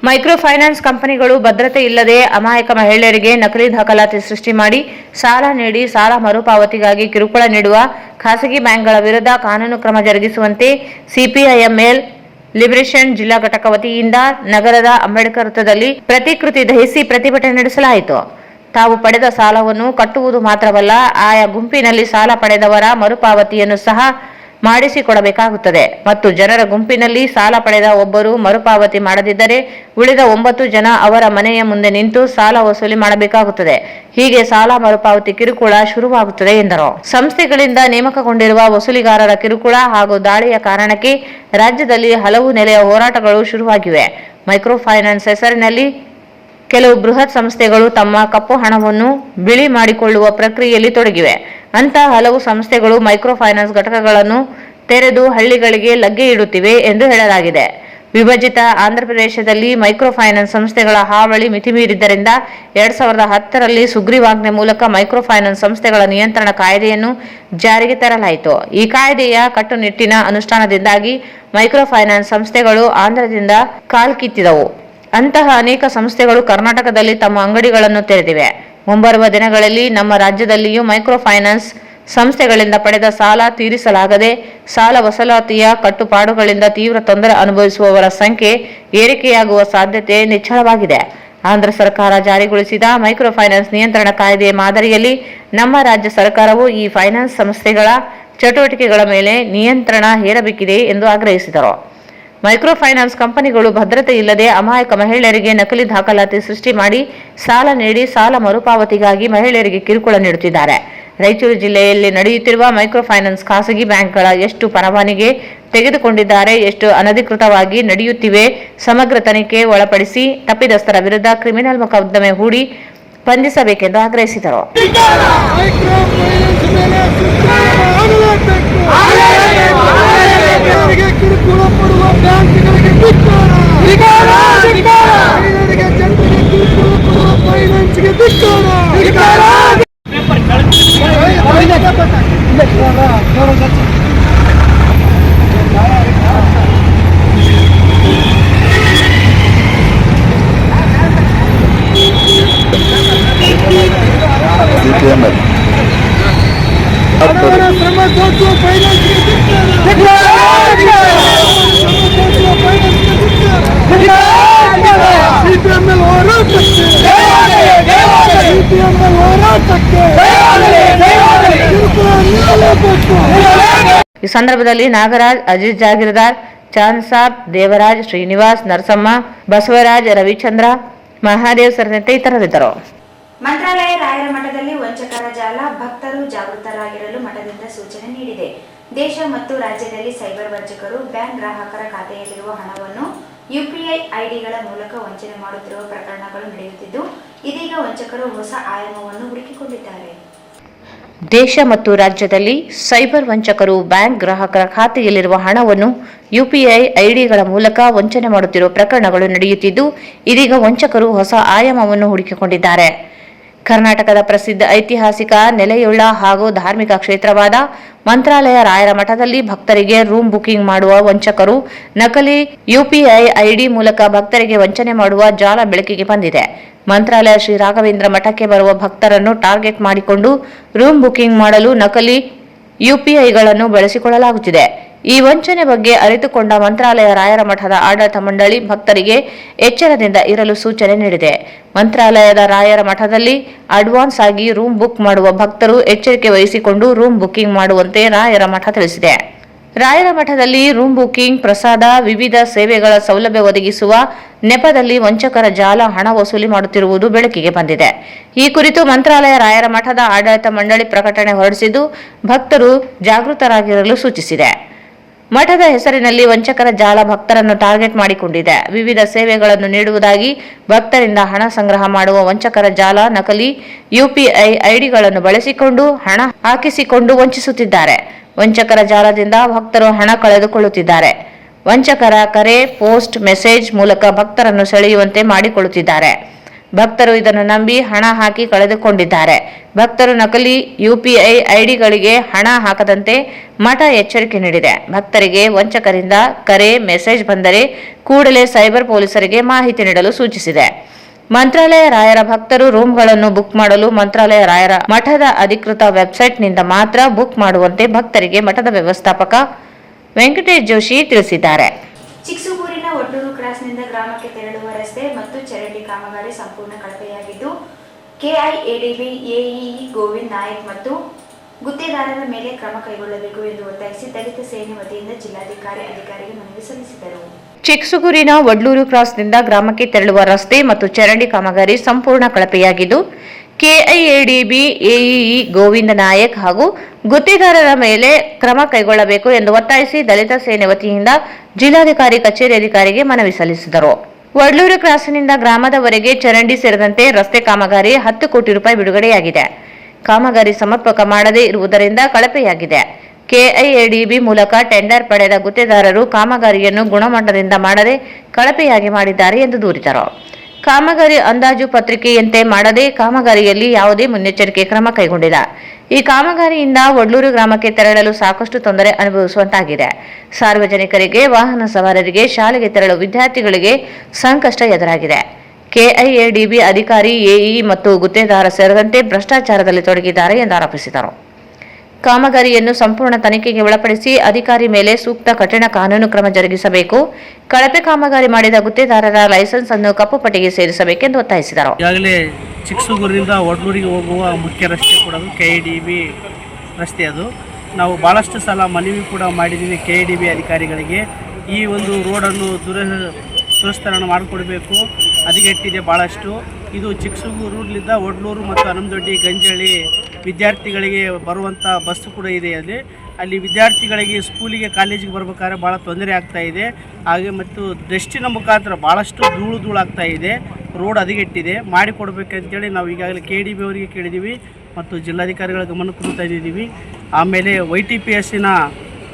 ಮೈಕ್ರೋ ಫೈನಾನ್ಸ್ ಕಂಪನಿಗಳು ಭದ್ರತೆ ಇಲ್ಲದೆ ಅಮಾಯಕ ಮಹಿಳೆಯರಿಗೆ ನಕಲಿ ದಾಖಲಾತಿ ಸೃಷ್ಟಿ ಮಾಡಿ ಸಾಲ ನೀಡಿ ಸಾಲ ಮರುಪಾವತಿಗಾಗಿ ಕಿರುಕುಳ ನೀಡುವ ಖಾಸಗಿ ಬ್ಯಾಂಕ್ಗಳ ವಿರುದ್ಧ ಕಾನೂನು ಕ್ರಮ ಜರುಗಿಸುವಂತೆ ಸಿಪಿಐಎಂಎಲ್ ಲಿಬರೇಷನ್ ಜಿಲ್ಲಾ ಘಟಕ ವತಿಯಿಂದ ನಗರದ ಅಂಬೇಡ್ಕರ್ ವೃತ್ತದಲ್ಲಿ ಪ್ರತಿಕೃತಿ ದಹಿಸಿ ಪ್ರತಿಭಟನೆ ನಡೆಸಲಾಯಿತು. ತಾವು ಪಡೆದ ಸಾಲವನ್ನು ಕಟ್ಟುವುದು ಮಾತ್ರವಲ್ಲ, ಆಯಾ ಗುಂಪಿನಲ್ಲಿ ಸಾಲ ಪಡೆದವರ ಮರುಪಾವತಿಯನ್ನು ಸಹ ಮಾಡಿಸಿಕೊಡಬೇಕಾಗುತ್ತದೆ ಮತ್ತು ಜನರ ಗುಂಪಿನಲ್ಲಿ ಸಾಲ ಪಡೆದ ಒಬ್ಬರು ಮರುಪಾವತಿ ಮಾಡದಿದ್ದರೆ ಉಳಿದ 9 ಜನ ಅವರ ಮನೆಯ ಮುಂದೆ ನಿಂತು ಸಾಲ ವಸೂಲಿ ಮಾಡಬೇಕಾಗುತ್ತದೆ. ಹೀಗೆ ಸಾಲ ಮರುಪಾವತಿ ಕಿರುಕುಳ ಶುರುವಾಗುತ್ತದೆ ಎಂದರು. ಸಂಸ್ಥೆಗಳಿಂದ ನೇಮಕಗೊಂಡಿರುವ ವಸೂಲಿಗಾರರ ಕಿರುಕುಳ ಹಾಗೂ ದಾಳಿಯ ಕಾರಣಕ್ಕೆ ರಾಜ್ಯದಲ್ಲಿ ಹಲವು ನೆಲೆಯ ಹೋರಾಟಗಳು ಶುರುವಾಗಿವೆ. ಮೈಕ್ರೋ ಫೈನಾನ್ಸ್ ಹೆಸರಿನಲ್ಲಿ ಕೆಲವು ಬೃಹತ್ ಸಂಸ್ಥೆಗಳು ತಮ್ಮ ಕಪ್ಪು ಹಣವನ್ನು ಬಿಳಿ ಮಾಡಿಕೊಳ್ಳುವ ಪ್ರಕ್ರಿಯೆಯಲ್ಲಿ ತೊಡಗಿವೆ. ಅಂತ ಹಲವು ಸಂಸ್ಥೆಗಳು ಮೈಕ್ರೋ ಫೈನಾನ್ಸ್ ಘಟಕಗಳನ್ನು ತೆರೆದು ಹಳ್ಳಿಗಳಿಗೆ ಲಗ್ಗೆ ಇಡುತ್ತಿವೆ ಎಂದು ಹೇಳಲಾಗಿದೆ. ವಿಭಜಿತ ಆಂಧ್ರಪ್ರದೇಶದಲ್ಲಿ ಮೈಕ್ರೋ ಫೈನಾನ್ಸ್ ಸಂಸ್ಥೆಗಳ ಹಾವಳಿ ಮಿತಿಮೀರಿದ್ದರಿಂದ 2010ರಲ್ಲಿ ಸುಗ್ರೀವಾಜ್ಞೆ ಮೂಲಕ ಮೈಕ್ರೋ ಫೈನಾನ್ಸ್ ಸಂಸ್ಥೆಗಳ ನಿಯಂತ್ರಣ ಕಾಯ್ದೆಯನ್ನು ಜಾರಿಗೆ ತರಲಾಯಿತು. ಈ ಕಾಯ್ದೆಯ ಕಟ್ಟುನಿಟ್ಟಿನ ಅನುಷ್ಠಾನದಿಂದಾಗಿ ಮೈಕ್ರೋ ಫೈನಾನ್ಸ್ ಸಂಸ್ಥೆಗಳು ಆಂಧ್ರದಿಂದ ಕಾಲ್ಕಿತ್ತಿದವು. ಅಂತಹ ಅನೇಕ ಸಂಸ್ಥೆಗಳು ಕರ್ನಾಟಕದಲ್ಲಿ ತಮ್ಮ ಅಂಗಡಿಗಳನ್ನು ತೆರೆದಿವೆ. ಮುಂಬರುವ ದಿನಗಳಲ್ಲಿ ನಮ್ಮ ರಾಜ್ಯದಲ್ಲಿಯೂ ಮೈಕ್ರೋ ಫೈನಾನ್ಸ್ ಸಂಸ್ಥೆಗಳಿಂದ ಪಡೆದ ಸಾಲ ತೀರಿಸಲಾಗದೆ ಸಾಲ ವಸೂಲಾತಿಯ ಕಟ್ಟುಪಾಡುಗಳಿಂದ ತೀವ್ರ ತೊಂದರೆ ಅನುಭವಿಸುವವರ ಸಂಖ್ಯೆ ಏರಿಕೆಯಾಗುವ ಸಾಧ್ಯತೆ ನಿಚ್ಚಳವಾಗಿದೆ. ಆಂಧ್ರ ಸರ್ಕಾರ ಜಾರಿಗೊಳಿಸಿದ ಮೈಕ್ರೋ ಫೈನಾನ್ಸ್ ನಿಯಂತ್ರಣ ಕಾಯ್ದೆಯ ಮಾದರಿಯಲ್ಲಿ ನಮ್ಮ ರಾಜ್ಯ ಸರ್ಕಾರವು ಈ ಫೈನಾನ್ಸ್ ಸಂಸ್ಥೆಗಳ ಚಟುವಟಿಕೆಗಳ ಮೇಲೆ ನಿಯಂತ್ರಣ ಹೇರಬೇಕಿದೆ ಎಂದು ಆಗ್ರಹಿಸಿದರು. ಮೈಕ್ರೋ ಫೈನಾನ್ಸ್ ಕಂಪನಿಗಳು ಭದ್ರತೆ ಇಲ್ಲದೆ ಅಮಾಯಕ ಮಹಿಳೆಯರಿಗೆ ನಕಲಿ ದಾಖಲಾತಿ ಸೃಷ್ಟಿ ಮಾಡಿ ಸಾಲ ನೀಡಿ ಸಾಲ ಮರುಪಾವತಿಗಾಗಿ ಮಹಿಳೆಯರಿಗೆ ಕಿರುಕುಳ ನೀಡುತ್ತಿದ್ದಾರೆ. ರಾಯಚೂರು ಜಿಲ್ಲೆಯಲ್ಲಿ ನಡೆಯುತ್ತಿರುವ ಮೈಕ್ರೋ ಫೈನಾನ್ಸ್ ಖಾಸಗಿ ಬ್ಯಾಂಕ್ಗಳ ಎಷ್ಟು ಪರವಾನಗಿ ತೆಗೆದುಕೊಂಡಿದ್ದಾರೆ, ಎಷ್ಟು ಅನಧಿಕೃತವಾಗಿ ನಡೆಯುತ್ತಿವೆ ಸಮಗ್ರ ತನಿಖೆ ಒಳಪಡಿಸಿ ತಪ್ಪಿತಸ್ಥರ ವಿರುದ್ಧ ಕ್ರಿಮಿನಲ್ ಮೊಕದ್ದಮೆ ಹೂಡಿ ಬಂಧಿಸಬೇಕೆಂದು ಆಗ್ರಹಿಸಿದರು. ಈ ಸಂದರ್ಭದಲ್ಲಿ ನಾಗರಾಜ್, ಅಜಿತ್ ಜಾಗೀರ್ದಾರ್, ಚಾಂದ್ ಸಾಬ್, ದೇವರಾಜ್, ಶ್ರೀನಿವಾಸ್, ನರಸಮ್ಮ, ಬಸವರಾಜ್, ರವಿಚಂದ್ರ, ಮಹಾದೇವ್ ಸೇರಿದಂತೆ ಇತರರಿದ್ದರು. ಮಂತ್ರಾಲಯ ರಾಯರ ಮಠದಲ್ಲಿ ವಂಚಕರ ಜಾಲ, ಭಕ್ತರು ಜಾಗೃತರಾಗಿರಲು ಮಠದಿಂದ ಸೂಚನೆ ನೀಡಿದೆ. ದೇಶ ಮತ್ತು ರಾಜ್ಯದಲ್ಲಿ ಸೈಬರ್ ವಂಚಕರು ಬ್ಯಾಂಕ್ ಗ್ರಾಹಕರ ಖಾತೆಯಲ್ಲಿರುವ ಹಣವನ್ನು ಯುಪಿಐ ಐಡಿಗಳ ಮೂಲಕ ವಂಚನೆ ಮಾಡುತ್ತಿರುವ ಪ್ರಕರಣಗಳು ನಡೆಯುತ್ತಿದ್ದು, ಇದೀಗ ವಂಚಕರು ಹೊಸ ಆಯಾಮವನ್ನು ಹುಡುಕಿಕೊಂಡಿದ್ದಾರೆ. ದೇಶ ಮತ್ತು ರಾಜ್ಯದಲ್ಲಿ ಸೈಬರ್ ವಂಚಕರು ಬ್ಯಾಂಕ್ ಗ್ರಾಹಕರ ಖಾತೆಯಲ್ಲಿರುವ ಹಣವನ್ನು ಯುಪಿಐ ಐಡಿಗಳ ಮೂಲಕ ವಂಚನೆ ಮಾಡುತ್ತಿರುವ ಪ್ರಕರಣಗಳು ನಡೆಯುತ್ತಿದ್ದು, ಇದೀಗ ವಂಚಕರು ಹೊಸ ಆಯಾಮವನ್ನು ಹುಡುಕಿಕೊಂಡಿದ್ದಾರೆ. ಕರ್ನಾಟಕದ ಪ್ರಸಿದ್ಧ ಐತಿಹಾಸಿಕ ನೆಲೆಯುಳ್ಳ ಹಾಗೂ ಧಾರ್ಮಿಕ ಕ್ಷೇತ್ರವಾದ ಮಂತ್ರಾಲಯ ರಾಯರ ಮಠದಲ್ಲಿ ಭಕ್ತರಿಗೆ ರೂಮ್ ಬುಕಿಂಗ್ ಮಾಡುವ ವಂಚಕರು ನಕಲಿ ಯುಪಿಐ ಐಡಿ ಮೂಲಕ ಭಕ್ತರಿಗೆ ವಂಚನೆ ಮಾಡುವ ಜಾಲ ಬೆಳಕಿಗೆ ಬಂದಿದೆ. ಮಂತ್ರಾಲಯ ಶ್ರೀ ರಾಘವೇಂದ್ರ ಮಠಕ್ಕೆ ಬರುವ ಭಕ್ತರನ್ನು ಟಾರ್ಗೆಟ್ ಮಾಡಿಕೊಂಡು ರೂಮ್ ಬುಕಿಂಗ್ ಮಾಡಲು ನಕಲಿ ಯುಪಿಐಗಳನ್ನು ಬಳಸಿಕೊಳ್ಳಲಾಗುತ್ತಿದೆ. ಈ ವಂಚನೆ ಬಗ್ಗೆ ಅರಿತುಕೊಂಡ ಮಂತ್ರಾಲಯ ರಾಯರ ಮಠದ ಆಡಳಿತ ಮಂಡಳಿ ಭಕ್ತರಿಗೆ ಎಚ್ಚರದಿಂದ ಇರಲು ಸೂಚನೆ ನೀಡಿದೆ. ಮಂತ್ರಾಲಯದ ರಾಯರ ಮಠದಲ್ಲಿ ಅಡ್ವಾನ್ಸ್ ಆಗಿ ರೂಮ್ ಬುಕ್ ಮಾಡುವ ಭಕ್ತರು ಎಚ್ಚರಿಕೆ ವಹಿಸಿಕೊಂಡು ರೂಮ್ ಬುಕಿಂಗ್ ಮಾಡುವಂತೆ ರಾಯರ ಮಠ ತಿಳಿಸಿದೆ. ರಾಯರ ಮಠದಲ್ಲಿ ರೂಮ್ ಬುಕಿಂಗ್, ಪ್ರಸಾದ, ವಿವಿಧ ಸೇವೆಗಳ ಸೌಲಭ್ಯ ಒದಗಿಸುವ ನೆಪದಲ್ಲಿ ವಂಚಕರ ಜಾಲ ಹಣ ವಸೂಲಿ ಮಾಡುತ್ತಿರುವುದು ಬೆಳಕಿಗೆ ಬಂದಿದೆ. ಈ ಕುರಿತು ಮಂತ್ರಾಲಯ ರಾಯರ ಮಠದ ಆಡಳಿತ ಮಂಡಳಿ ಪ್ರಕಟಣೆ ಹೊರಡಿಸಿದ್ದು, ಭಕ್ತರು ಜಾಗೃತರಾಗಿರಲು ಸೂಚಿಸಿದೆ. ಮಠದ ಹೆಸರಿನಲ್ಲಿ ವಂಚಕರ ಜಾಲ ಭಕ್ತರನ್ನು ಟಾರ್ಗೆಟ್ ಮಾಡಿಕೊಂಡಿದೆ. ವಿವಿಧ ಸೇವೆಗಳನ್ನು ನೀಡುವುದಾಗಿ ಭಕ್ತರಿಂದ ಹಣ ಸಂಗ್ರಹ ಮಾಡುವ ವಂಚಕರ ಜಾಲ ನಕಲಿ ಯುಪಿಐ ಐಡಿಗಳನ್ನು ಬಳಸಿಕೊಂಡು ಹಣ ಹಾಕಿಸಿಕೊಂಡು ವಂಚಿಸುತ್ತಿದ್ದಾರೆ. ವಂಚಕರ ಜಾಲದಿಂದ ಭಕ್ತರು ಹಣ ಕಳೆದುಕೊಳ್ಳುತ್ತಿದ್ದಾರೆ. ವಂಚಕರ ಕರೆ, ಪೋಸ್ಟ್, ಮೆಸೇಜ್ ಮೂಲಕ ಭಕ್ತರನ್ನು ಸೆಳೆಯುವಂತೆ ಮಾಡಿಕೊಳ್ಳುತ್ತಿದ್ದಾರೆ. ಭಕ್ತರು ಇದನ್ನು ನಂಬಿ ಹಣ ಹಾಕಿ ಕಳೆದುಕೊಂಡಿದ್ದಾರೆ. ಭಕ್ತರು ನಕಲಿ ಯುಪಿಐ ಐಡಿಗಳಿಗೆ ಹಣ ಹಾಕದಂತೆ ಮಠ ಎಚ್ಚರಿಕೆ ನೀಡಿದೆ. ಭಕ್ತರಿಗೆ ವಂಚಕರಿಂದ ಕರೆ, ಮೆಸೇಜ್ ಬಂದರೆ ಕೂಡಲೇ ಸೈಬರ್ ಪೊಲೀಸರಿಗೆ ಮಾಹಿತಿ ನೀಡಲು ಸೂಚಿಸಿದೆ. ಮಂತ್ರಾಲಯ ರಾಯರ ಭಕ್ತರು ರೂಮ್ಗಳನ್ನು ಬುಕ್ ಮಾಡಲು ಮಂತ್ರಾಲಯ ರಾಯರ ಮಠದ ಅಧಿಕೃತ ವೆಬ್ಸೈಟ್ನಿಂದ ಮಾತ್ರ ಬುಕ್ ಮಾಡುವಂತೆ ಭಕ್ತರಿಗೆ ಮಠದ ವ್ಯವಸ್ಥಾಪಕ ವೆಂಕಟೇಶ್ ಜೋಶಿ ತಿಳಿಸಿದ್ದಾರೆ. ಚಿಕ್ಸುಗೂರಿನ ಒಡ್ಡೂರು ಕ್ರಾಸ್ನಿಂದ ಗ್ರಾಮಕ್ಕೆ ತೆರಳುವ ರಸ್ತೆ ಮತ್ತು ಚರಂಡಿ ಕಾಮಗಾರಿ ಸಂಪೂರ್ಣ ಕಳಪೆಯಾಗಿದ್ದು, ಕೆಐಎಡಿಬಿ ಎಇಇ ಗೋವಿಂದ್ ನಾಯಕ್ ಮತ್ತು ಗುತ್ತೇದಾರರ ಮೇಲೆ ಕ್ರಮ ಕೈಗೊಳ್ಳಬೇಕು ಎಂದು ಒತ್ತಾಯಿಸಿ ದಲಿತ ಸೇನೆ ವತಿಯಿಂದ ಜಿಲ್ಲಾಧಿಕಾರಿ ಅಧಿಕಾರಿಗೆ ಮನವಿ ಸಲ್ಲಿಸಿದರು. ಚಿಕ್ಸುಗೂರಿನ ಒಡ್ಲೂರು ಕ್ರಾಸ್ನಿಂದ ಗ್ರಾಮಕ್ಕೆ ತೆರಳುವ ರಸ್ತೆ ಮತ್ತು ಚರಂಡಿ ಕಾಮಗಾರಿ ಸಂಪೂರ್ಣ ಕಳಪೆಯಾಗಿದ್ದು, ಕೆಐಎಡಿಬಿ ಎಇಇ ಗೋವಿಂದ ನಾಯಕ್ ಹಾಗೂ ಗುತ್ತೇದಾರರ ಮೇಲೆ ಕ್ರಮ ಕೈಗೊಳ್ಳಬೇಕು ಎಂದು ಒತ್ತಾಯಿಸಿ ದಲಿತ ಸೇನೆ ವತಿಯಿಂದ ಜಿಲ್ಲಾಧಿಕಾರಿ ಕಚೇರಿ ಅಧಿಕಾರಿಗೆ ಮನವಿ ಸಲ್ಲಿಸಿದರು. ಒಡ್ಲೂರು ಕ್ರಾಸ್ನಿಂದ ಗ್ರಾಮದವರೆಗೆ ಚರಂಡಿ ಸೇರಿದಂತೆ ರಸ್ತೆ ಕಾಮಗಾರಿ 10 ಕೋಟಿ ರೂಪಾಯಿ ಬಿಡುಗಡೆಯಾಗಿದೆ. ಕಾಮಗಾರಿ ಸಮರ್ಪಕ ಮಾಡದೇ ಇರುವುದರಿಂದ ಕಳಪೆಯಾಗಿದೆ. ಕೆಐಎಡಿಬಿ ಮೂಲಕ ಟೆಂಡರ್ ಪಡೆದ ಗುತ್ತೇದಾರರು ಕಾಮಗಾರಿಯನ್ನು ಗುಣಮಟ್ಟದಿಂದ ಮಾಡದೆ ಕಳಪೆಯಾಗಿ ಮಾಡಿದ್ದಾರೆ ಎಂದು ದೂರಿದರು. ಕಾಮಗಾರಿ ಅಂದಾಜು ಪತ್ರಿಕೆಯಂತೆ ಮಾಡದೆ ಕಾಮಗಾರಿಯಲ್ಲಿ ಯಾವುದೇ ಮುನ್ನೆಚ್ಚರಿಕೆ ಕ್ರಮ ಕೈಗೊಂಡಿಲ್ಲ. ಈ ಕಾಮಗಾರಿಯಿಂದ ವಡ್ಲೂರು ಗ್ರಾಮಕ್ಕೆ ತೆರಳಲು ಸಾಕಷ್ಟು ತೊಂದರೆ ಅನುಭವಿಸುವಂತಾಗಿದೆ. ಸಾರ್ವಜನಿಕರಿಗೆ, ವಾಹನ ಸವಾರರಿಗೆ, ಶಾಲೆಗೆ ತೆರಳುವ ವಿದ್ಯಾರ್ಥಿಗಳಿಗೆ ಸಂಕಷ್ಟ ಎದುರಾಗಿದೆ. ಕೆಐಎಡಿಬಿ ಅಧಿಕಾರಿ, ಎಇ ಮತ್ತು ಗುತ್ತೇದಾರ ಸೇರಿದಂತೆ ಭ್ರಷ್ಟಾಚಾರದಲ್ಲಿ ತೊಡಗಿದ್ದಾರೆ ಎಂದು ಆರೋಪಿಸಿದರು. ಕಾಮಗಾರಿಯನ್ನು ಸಂಪೂರ್ಣ ತನಿಖೆಗೆ ಒಳಪಡಿಸಿ ಅಧಿಕಾರಿ ಮೇಲೆ ಸೂಕ್ತ ಕಠಿಣ ಕಾನೂನು ಕ್ರಮ ಜರುಗಿಸಬೇಕು. ಕಳಪೆ ಕಾಮಗಾರಿ ಮಾಡಿದ ಗುತ್ತೇದಾರರ ಲೈಸೆನ್ಸ್ ಅನ್ನು ಕಪ್ಪು ಪಟ್ಟಿಗೆ ಸೇರಿಸಬೇಕೆಂದು ಒತ್ತಾಯಿಸಿದರು. ಈಗಾಗಲೇ ಚಿಕ್ಕಸೂರಿನಿಂದ ವಡ್ಲೂರಿಗೆ ಹೋಗುವ ಮುಖ್ಯ ರಸ್ತೆ ಕೂಡ ಕೆಐಡಿಬಿ ರಸ್ತೆ. ಅದು ನಾವು ಭಾಳಷ್ಟು ಸಲ ಮನವಿ ಕೂಡ ಮಾಡಿದ್ದೀವಿ ಕೆಐಡಿಬಿ ಅಧಿಕಾರಿಗಳಿಗೆ. ಈ ಒಂದು ರೋಡನ್ನು ದುರಸ್ತೀಕರಣ ಮಾಡಿಕೊಡಬೇಕು, ಹದಗೆಟ್ಟಿದೆ ಭಾಳಷ್ಟು. ಇದು ಚಿಕ್ಕಸೂರಿನಿಂದ ವಡ್ಲೂರು ಮತ್ತು ಹನುಮದೊಡ್ಡಿ, ಗಂಜಳಿ ವಿದ್ಯಾರ್ಥಿಗಳಿಗೆ ಬರುವಂಥ ಬಸ್ಸು ಕೂಡ ಇದೆ. ಅಲ್ಲಿ ವಿದ್ಯಾರ್ಥಿಗಳಿಗೆ ಸ್ಕೂಲಿಗೆ, ಕಾಲೇಜಿಗೆ ಬರ್ಬೇಕಾದ್ರೆ ಭಾಳ ತೊಂದರೆ ಆಗ್ತಾ ಇದೆ. ಹಾಗೆ ಮತ್ತು ಡಸ್ಟಿನ ಮುಖಾಂತರ ಭಾಳಷ್ಟು ಧೂಳು ಆಗ್ತಾ ಇದೆ. ರೋಡ್ ಹದಗೆಟ್ಟಿದೆ, ಮಾಡಿಕೊಡ್ಬೇಕಂತೇಳಿ ನಾವು ಈಗಾಗಲೇ KDB ಅವರಿಗೆ ಕೇಳಿದ್ದೀವಿ ಮತ್ತು ಜಿಲ್ಲಾಧಿಕಾರಿಗಳ ಗಮನಕ್ಕೂ ತಂದಿದ್ದೀವಿ. ಆಮೇಲೆ YTPSನ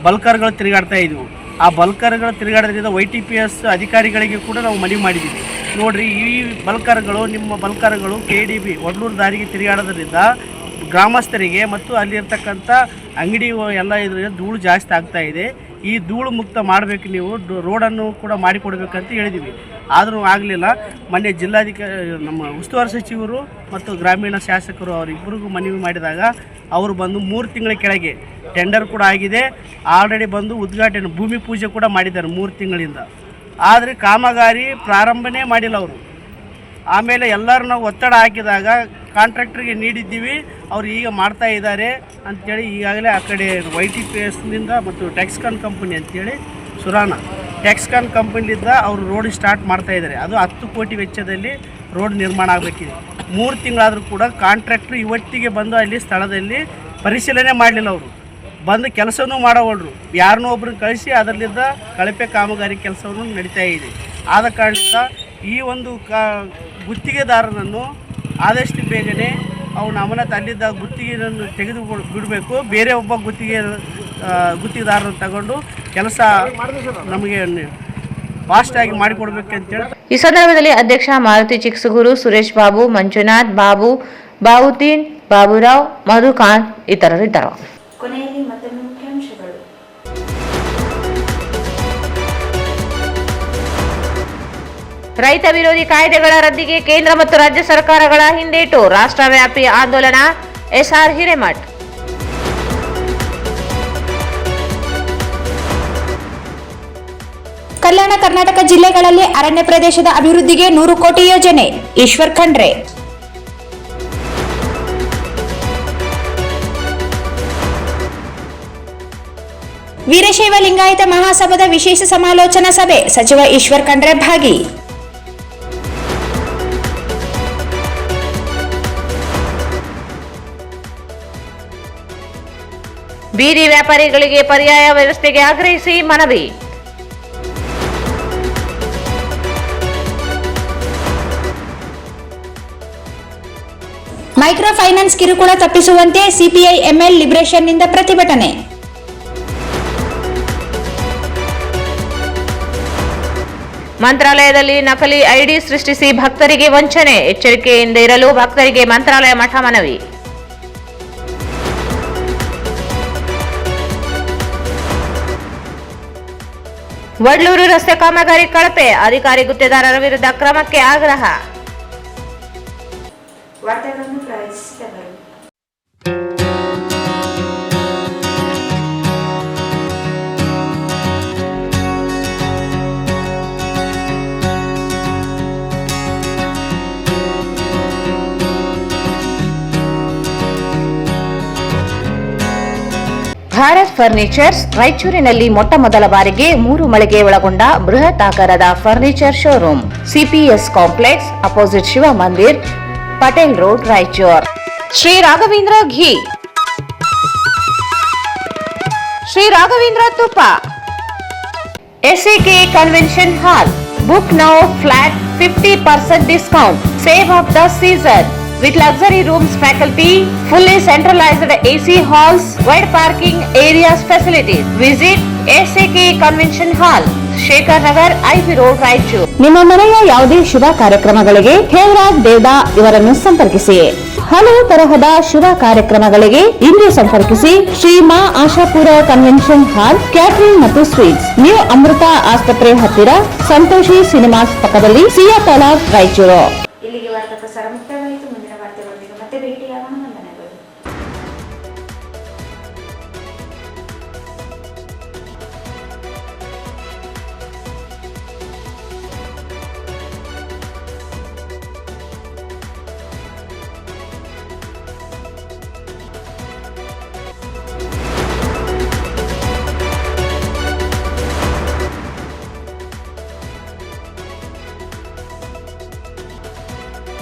ಬಲ್ಕರ್ಗಳು ತಿರುಗಾಡ್ತಾ ಇದ್ವು. ಆ ಬಲ್ಕರ್ಗಳು ತಿರುಗಾಡೋದ್ರಿಂದ YTPS ಅಧಿಕಾರಿಗಳಿಗೆ ಕೂಡ ನಾವು ಮನವಿ ಮಾಡಿದ್ದೀವಿ. ನೋಡಿರಿ, ಈ ಬಲ್ಕರ್ಗಳು, ನಿಮ್ಮ ಬಲ್ಕರ್ಗಳು KDB ವಡ್ಲೂರು ದಾರಿಗೆ ತಿರುಗಾಡೋದ್ರಿಂದ ಗ್ರಾಮಸ್ಥರಿಗೆ ಮತ್ತು ಅಲ್ಲಿರ್ತಕ್ಕಂಥ ಅಂಗಡಿ ಎಲ್ಲ ಇದರಿಂದ ಧೂಳು ಜಾಸ್ತಿ ಆಗ್ತಾ ಇದೆ. ಈ ಧೂಳು ಮುಕ್ತ ಮಾಡಬೇಕು, ನೀವು ರೋಡನ್ನು ಕೂಡ ಮಾಡಿಕೊಡ್ಬೇಕಂತ ಹೇಳಿದ್ದೀವಿ. ಆದರೂ ಆಗಲಿಲ್ಲ. ಮೊನ್ನೆ ನಮ್ಮ ಉಸ್ತುವಾರಿ ಸಚಿವರು ಮತ್ತು ಗ್ರಾಮೀಣ ಶಾಸಕರು ಅವರಿಬ್ಬರಿಗೂ ಮನವಿ ಮಾಡಿದಾಗ ಅವರು ಬಂದು 3 ತಿಂಗಳ ಕೆಳಗೆ ಟೆಂಡರ್ ಕೂಡ ಆಗಿದೆ. ಆಲ್ರೆಡಿ ಬಂದು ಉದ್ಘಾಟನೆ, ಭೂಮಿ ಪೂಜೆ ಕೂಡ ಮಾಡಿದ್ದಾರೆ 3 ತಿಂಗಳಿಂದ. ಆದರೆ ಕಾಮಗಾರಿ ಪ್ರಾರಂಭನೇ ಮಾಡಿಲ್ಲ ಅವರು. ಆಮೇಲೆ ಎಲ್ಲರೂ ನಾವು ಒತ್ತಡ ಹಾಕಿದಾಗ ಕಾಂಟ್ರಾಕ್ಟ್ರಿಗೆ ನೀಡಿದ್ದೀವಿ, ಅವರು ಈಗ ಮಾಡ್ತಾ ಇದ್ದಾರೆ ಅಂಥೇಳಿ ಈಗಾಗಲೇ ಆ ಕಡೆ YTPSನಿಂದ ಮತ್ತು ಟೆಕ್ಸ್ಕಾನ್ ಕಂಪನಿ ಅಂಥೇಳಿ ಸುರಾನ ಟೆಕ್ಸ್ಕಾನ್ ಕಂಪನಿಲಿಂದ ಅವರು ರೋಡ್ ಸ್ಟಾರ್ಟ್ ಮಾಡ್ತಾ ಇದ್ದಾರೆ. ಅದು 10 ಕೋಟಿ ವೆಚ್ಚದಲ್ಲಿ ರೋಡ್ ನಿರ್ಮಾಣ ಆಗಬೇಕಿದೆ. 3 ತಿಂಗಳಾದರೂ ಕೂಡ ಕಾಂಟ್ರಾಕ್ಟ್ರು ಇವತ್ತಿಗೆ ಬಂದು ಅಲ್ಲಿ ಸ್ಥಳದಲ್ಲಿ ಪರಿಶೀಲನೆ ಮಾಡಲಿಲ್ಲ. ಅವರು ಬಂದು ಕೆಲಸವೂ ಮಾಡೋವಲ್ರು, ಯಾರನ್ನೋ ಒಬ್ಬರನ್ನ ಕಳಿಸಿ ಅದರಲ್ಲಿದ್ದ ಕಳಪೆ ಕಾಮಗಾರಿ ಕೆಲಸವನ್ನು ನಡೀತಾ ಇದೆ. ಆದ ಕಾರಣದಿಂದ ಈ ಒಂದು ಗುತ್ತಿಗೆದಾರನನ್ನು ಆದಷ್ಟು ಬೇಗನೆ ಅವನ ಅಮಾನತು ಅಲ್ಲಿದ್ದ ಗುತ್ತಿಗೆಯನ್ನು ತೆಗೆದು ಬಿಡಬೇಕು. ಬೇರೆ ಒಬ್ಬ ಗುತ್ತಿಗೆದಾರನ್ನು ತಗೊಂಡು ಕೆಲಸ ನಮಗೆ ಫಾಸ್ಟಾಗಿ ಮಾಡಿಕೊಡ್ಬೇಕಂತೇಳಿ ಈ ಸಂದರ್ಭದಲ್ಲಿ ಅಧ್ಯಕ್ಷ ಮಾರುತಿ ಚಿಕ್ಕಸೂರು, ಸುರೇಶ್ ಬಾಬು, ಮಂಜುನಾಥ್ ಬಾಬು, ಬಾವುದ್ದೀನ್, ಬಾಬುರಾವ್, ಮಧುಕಾಂತ್ ಇತರರಿದ್ದರು. ಕೊನೆಯಲ್ಲಿ ಮತ್ತೊಮ್ಮೆ ಮುಖ್ಯಾಂಶಗಳು. ರೈತ ವಿರೋಧಿ ಕಾಯ್ದೆಗಳ ರದ್ದಿಗೆ ಕೇಂದ್ರ ಮತ್ತು ರಾಜ್ಯ ಸರ್ಕಾರಗಳ ಹಿಂದೇಟು, ರಾಷ್ಟ್ರವ್ಯಾಪಿ ಆಂದೋಲನ, SR ಹಿರೇಮಠ್. ಕಲ್ಯಾಣ ಕರ್ನಾಟಕ ಜಿಲ್ಲೆಗಳಲ್ಲಿ ಅರಣ್ಯ ಪ್ರದೇಶದ ಅಭಿವೃದ್ಧಿಗೆ 100 ಕೋಟಿ ಯೋಜನೆ, ಈಶ್ವರ್ ಖಂಡ್ರೆ. ವೀರಶೈವ ಲಿಂಗಾಯತ ಮಹಾಸಭಾದ ವಿಶೇಷ ಸಮಾಲೋಚನಾ ಸಭೆ, ಸಚಿವ ಈಶ್ವರ್ ಖಂಡ್ರೆ ಭಾಗಿ. ಬೀದಿ ವ್ಯಾಪಾರಿಗಳಿಗೆ ಪರ್ಯಾಯ ವ್ಯವಸ್ಥೆಗೆ ಆಗ್ರಹಿಸಿ ಮನವಿ. ಮೈಕ್ರೋ ಫೈನಾನ್ಸ್ ಕಿರುಕುಳ ತಪ್ಪಿಸುವಂತೆ ಸಿಪಿಐ ML ಲಿಬರೇಷನ್ನಿಂದ ಪ್ರತಿಭಟನೆ. ಮಂತ್ರಾಲಯದಲ್ಲಿ ನಕಲಿ ಐಡಿ ಸೃಷ್ಟಿಸಿ ಭಕ್ತರಿಗೆ ವಂಚನೆ, ಎಚ್ಚರಿಕೆಯಿಂದ ಇರಲು ಭಕ್ತರಿಗೆ ಮಂತ್ರಾಲಯ ಮಠ ಮನವಿ. ವಡ್ಲೂರು ರಸ್ತೆ ಕಾಮಗಾರಿ ಕಳಪೆ, ಅಧಿಕಾರಿ ಗುತ್ತೇದಾರರ ವಿರುದ್ಧ ಕ್ರಮಕ್ಕೆ ಆಗ್ರಹ. ವಾರ್ತೆಗಳನ್ನು ಪ್ರಾರಂಭಿಸಿದವರು. ಭಾರತ್ ಫರ್ನಿಚರ್ಸ್ ರಾಯಚೂರಿನಲ್ಲಿ ಮೊಟ್ಟ ಮೊದಲ ಬಾರಿಗೆ 3 ಮಳಿಗೆ ಒಳಗೊಂಡ ಬೃಹತ್ ಆಕಾರದ furniture showroom, CPS complex, opposite Shiva Mandir, Patel road, Raichur. Shri Raghavendra ghee, Shri Raghavendra ತುಪ್ಪ, SAK convention hall. Book now, flat 50% discount. Save of the season. With luxury rooms, faculty, fully centralized AC halls, wide parking areas facilities. Visit SAK Convention Hall, Shekhar Nagar, IV Road, Raichur. ನಿಮ್ಮ ಮನೆಯ ಯಾವುದೇ ಶುಭ ಕಾರ್ಯಕ್ರಮಗಳಿಗೆ ಹೇಮರಾಜ್ ದೇವದಾ ಇವರನ್ನು ಸಂಪರ್ಕಿಸಿ. ಹಲವು ತರಹದ ಶುಭ ಕಾರ್ಯಕ್ರಮಗಳಿಗೆ ಇಂದು ಸಂಪರ್ಕಿಸಿ Shri Maa Ashapura convention hall, catering ಮತ್ತು ಸ್ವೀಟ್ಸ್, ನ್ಯೂ ಅಮೃತ ಆಸ್ಪತ್ರೆ ಹತ್ತಿರ, ಸಂತೋಷಿ ಸಿನಿಮಾಸ್ ಪಕ್ಕದಲ್ಲಿ, ಸಿಯಾ ತಾಲಾಬ್, ರಾಯಚೂರು. ಇಲ್ಲಿಗೆ ವಾರ್ತಾ ಪ್ರಸಾರ ಮುಕ್ತಾಯವಾಯಿತು. ಮುಂದಿನ ವಾರ್ತೆಗಳೊಂದಿಗೆ ಮತ್ತೆ ಭೇಟಿಯಾಗೋಣ.